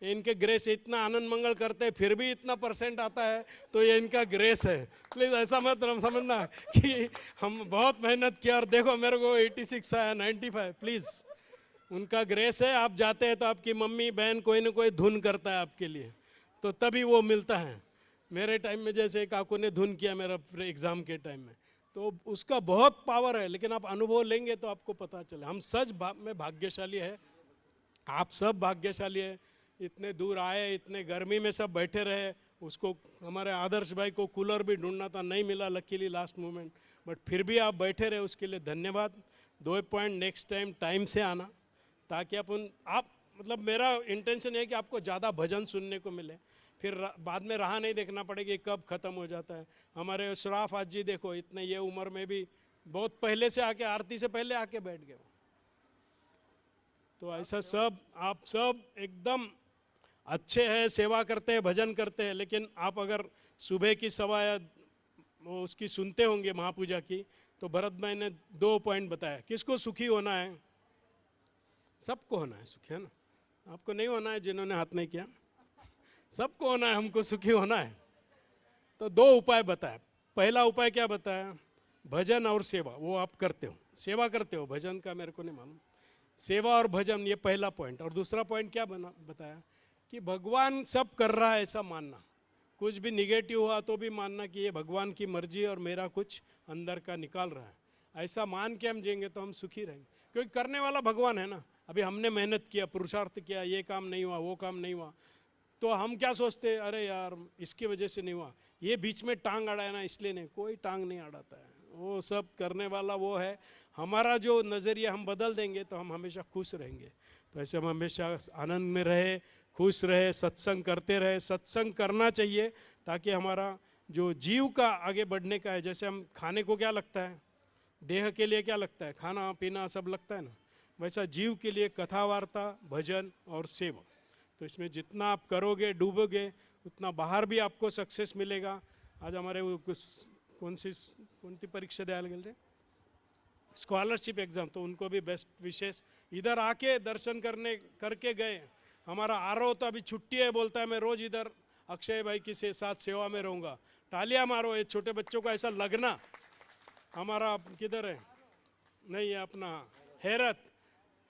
इनके ग्रेस, इतना आनंद मंगल करते हैं फिर भी इतना परसेंट आता है तो ये इनका ग्रेस है। प्लीज़ ऐसा मत समझना कि हम बहुत मेहनत किया और देखो मेरे को 86 आया, 95, प्लीज़ उनका ग्रेस है। आप जाते हैं तो आपकी मम्मी बहन कोई ना कोई धुन करता है आपके लिए, तो तभी वो मिलता है। मेरे टाइम में जैसे काकू ने धुन किया मेरा एग्ज़ाम के टाइम में, तो उसका बहुत पावर है, लेकिन आप अनुभव लेंगे तो आपको पता चले। हम सच में भाग्यशाली है, आप सब भाग्यशाली है, इतने दूर आए, इतने गर्मी में सब बैठे रहे। उसको हमारे आदर्श भाई को कूलर भी ढूंढना था, नहीं मिला लकीली लास्ट मोमेंट, बट फिर भी आप बैठे रहे, उसके लिए धन्यवाद। 2 पॉइंट, नेक्स्ट टाइम से आना, ताकि आप मतलब मेरा इंटेंशन है कि आपको ज़्यादा भजन सुनने को मिले, फिर बाद में राह नहीं देखना पड़ेगी कब ख़त्म हो जाता है। हमारे शराफ आज जी देखो, इतने ये उम्र में भी बहुत पहले से आके, आरती से पहले आके बैठ गए। तो ऐसा सब आप सब एकदम अच्छे हैं, सेवा करते हैं, भजन करते हैं, लेकिन आप अगर सुबह की सवा या वो उसकी सुनते होंगे महापूजा की, तो भरत भाई ने 2 पॉइंट बताया। किसको सुखी होना है, सबको होना है सुखी, है ना। आपको नहीं होना है, जिन्होंने हाथ नहीं किया, सबको होना है, हमको सुखी होना है। तो 2 उपाय बताया। पहला उपाय क्या बताया, भजन और सेवा, वो आप करते हो, सेवा करते हो, भजन का मेरे को नहीं मालूम, सेवा और भजन, ये पहला पॉइंट। और दूसरा पॉइंट क्या बताया कि भगवान सब कर रहा है ऐसा मानना, कुछ भी निगेटिव हुआ तो भी मानना कि ये भगवान की मर्जी और मेरा कुछ अंदर का निकाल रहा है, ऐसा मान के हम जिएंगे तो हम सुखी रहेंगे। क्योंकि करने वाला भगवान है ना। अभी हमने मेहनत किया, पुरुषार्थ किया, ये काम नहीं हुआ, वो काम नहीं हुआ, तो हम क्या सोचते, अरे यार इसकी वजह से नहीं हुआ, ये बीच में टांग अड़ाया ना इसलिए नहीं। कोई टांग नहीं अड़ाता है, वो सब करने वाला वो है। हमारा जो नज़रिया हम बदल देंगे तो हम हमेशा खुश रहेंगे। तो ऐसे हम हमेशा आनंद में रहे, खुश रहे, सत्संग करते रहे। सत्संग करना चाहिए ताकि हमारा जो जीव का आगे बढ़ने का है, जैसे हम खाने को क्या लगता है, देह के लिए क्या लगता है, खाना पीना सब लगता है ना, वैसा जीव के लिए कथा वार्ता, भजन और सेवा। तो इसमें जितना आप करोगे, डूबोगे, उतना बाहर भी आपको सक्सेस मिलेगा। आज हमारे कौन सी परीक्षा द्यायला गेले थे, स्कॉलरशिप एग्ज़ाम, तो उनको भी बेस्ट विशेष। इधर आके दर्शन करके गए। हमारा आरव तो अभी छुट्टी है, बोलता है मैं रोज़ इधर अक्षय भाई की साथ सेवा में रहूँगा। तालियां मारो, ये छोटे बच्चों को ऐसा लगना। हमारा किधर है, नहीं है अपना हैरत,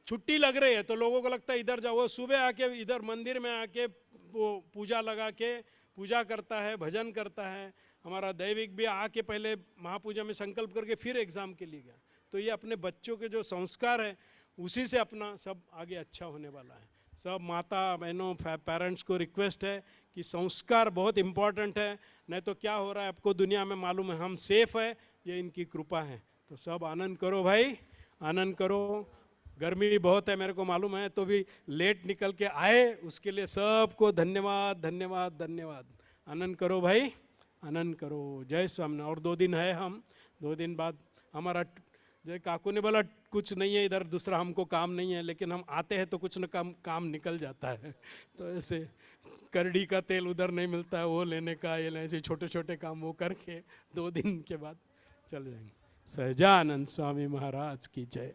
छुट्टी लग रही है तो लोगों को लगता है इधर जाओ। वो सुबह आके इधर मंदिर में आके वो पूजा लगा के पूजा करता है, भजन करता है। हमारा दैविक भी आके पहले महापूजा में संकल्प करके फिर एग्ज़ाम के लिए गया। तो ये अपने बच्चों के जो संस्कार है उसी से अपना सब आगे अच्छा होने वाला है। सब माता बहनों, पेरेंट्स को रिक्वेस्ट है कि संस्कार बहुत इम्पॉर्टेंट है, नहीं तो क्या हो रहा है आपको दुनिया में मालूम है। हम सेफ है, ये इनकी कृपा है। तो सब आनंद करो भाई, आनंद करो। गर्मी बहुत है मेरे को मालूम है, तो भी लेट निकल के आए उसके लिए सबको धन्यवाद धन्यवाद धन्यवाद। आनंद करो भाई, आनंद करो। जय स्वामीनारायण। और 2 दिन है, हम 2 दिन बाद हमारा, जय काकू ने बोला कुछ नहीं है इधर, दूसरा हमको काम नहीं है, लेकिन हम आते हैं तो कुछ न काम निकल जाता है। तो ऐसे करड़ी का तेल उधर नहीं मिलता है, वो लेने का, ये ऐसे छोटे छोटे काम वो करके 2 दिन के बाद चले जाएंगे। सहजानंद स्वामी महाराज की जय।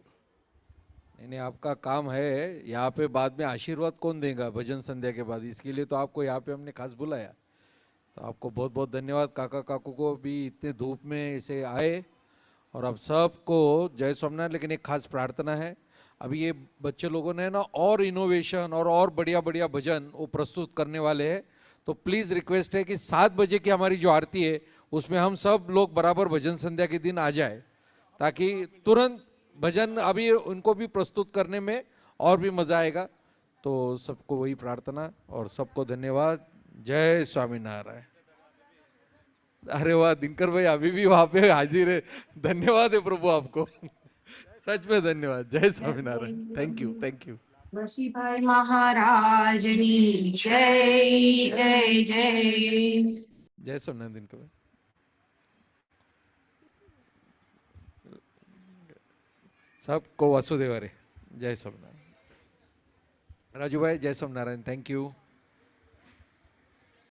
नहीं, आपका काम है यहाँ पे, बाद में आशीर्वाद कौन देगा भजन संध्या के बाद, इसके लिए तो आपको यहाँ पे हमने खास बुलाया। तो आपको बहुत बहुत धन्यवाद। काका काकू को भी इतने धूप में ऐसे आए, और अब सबको जय स्वामीनारायण। लेकिन एक खास प्रार्थना है, अभी ये बच्चे लोगों ने ना और इनोवेशन और बढ़िया बढ़िया भजन वो प्रस्तुत करने वाले हैं। तो प्लीज़ रिक्वेस्ट है कि 7 बजे की हमारी जो आरती है उसमें हम सब लोग बराबर भजन संध्या के दिन आ जाए, ताकि तुरंत भजन अभी उनको भी प्रस्तुत करने में और भी मज़ा आएगा। तो सबको वही प्रार्थना और सबको धन्यवाद। जय स्वामीनारायण। अरे वाह दिनकर भाई, अभी भी वहाँ पे हाजिर है। धन्यवाद है प्रभु आपको, सच में धन्यवाद। जय Swaminarayan. Thank you, thank you. Rishibhai महाराजनी जय जय जय। जय स्वामीनारायण दिनकर भाई। सबको वासुदेव रे। जय स्वामीनारायण। राजू भाई जय स्वामीनारायण। Thank you.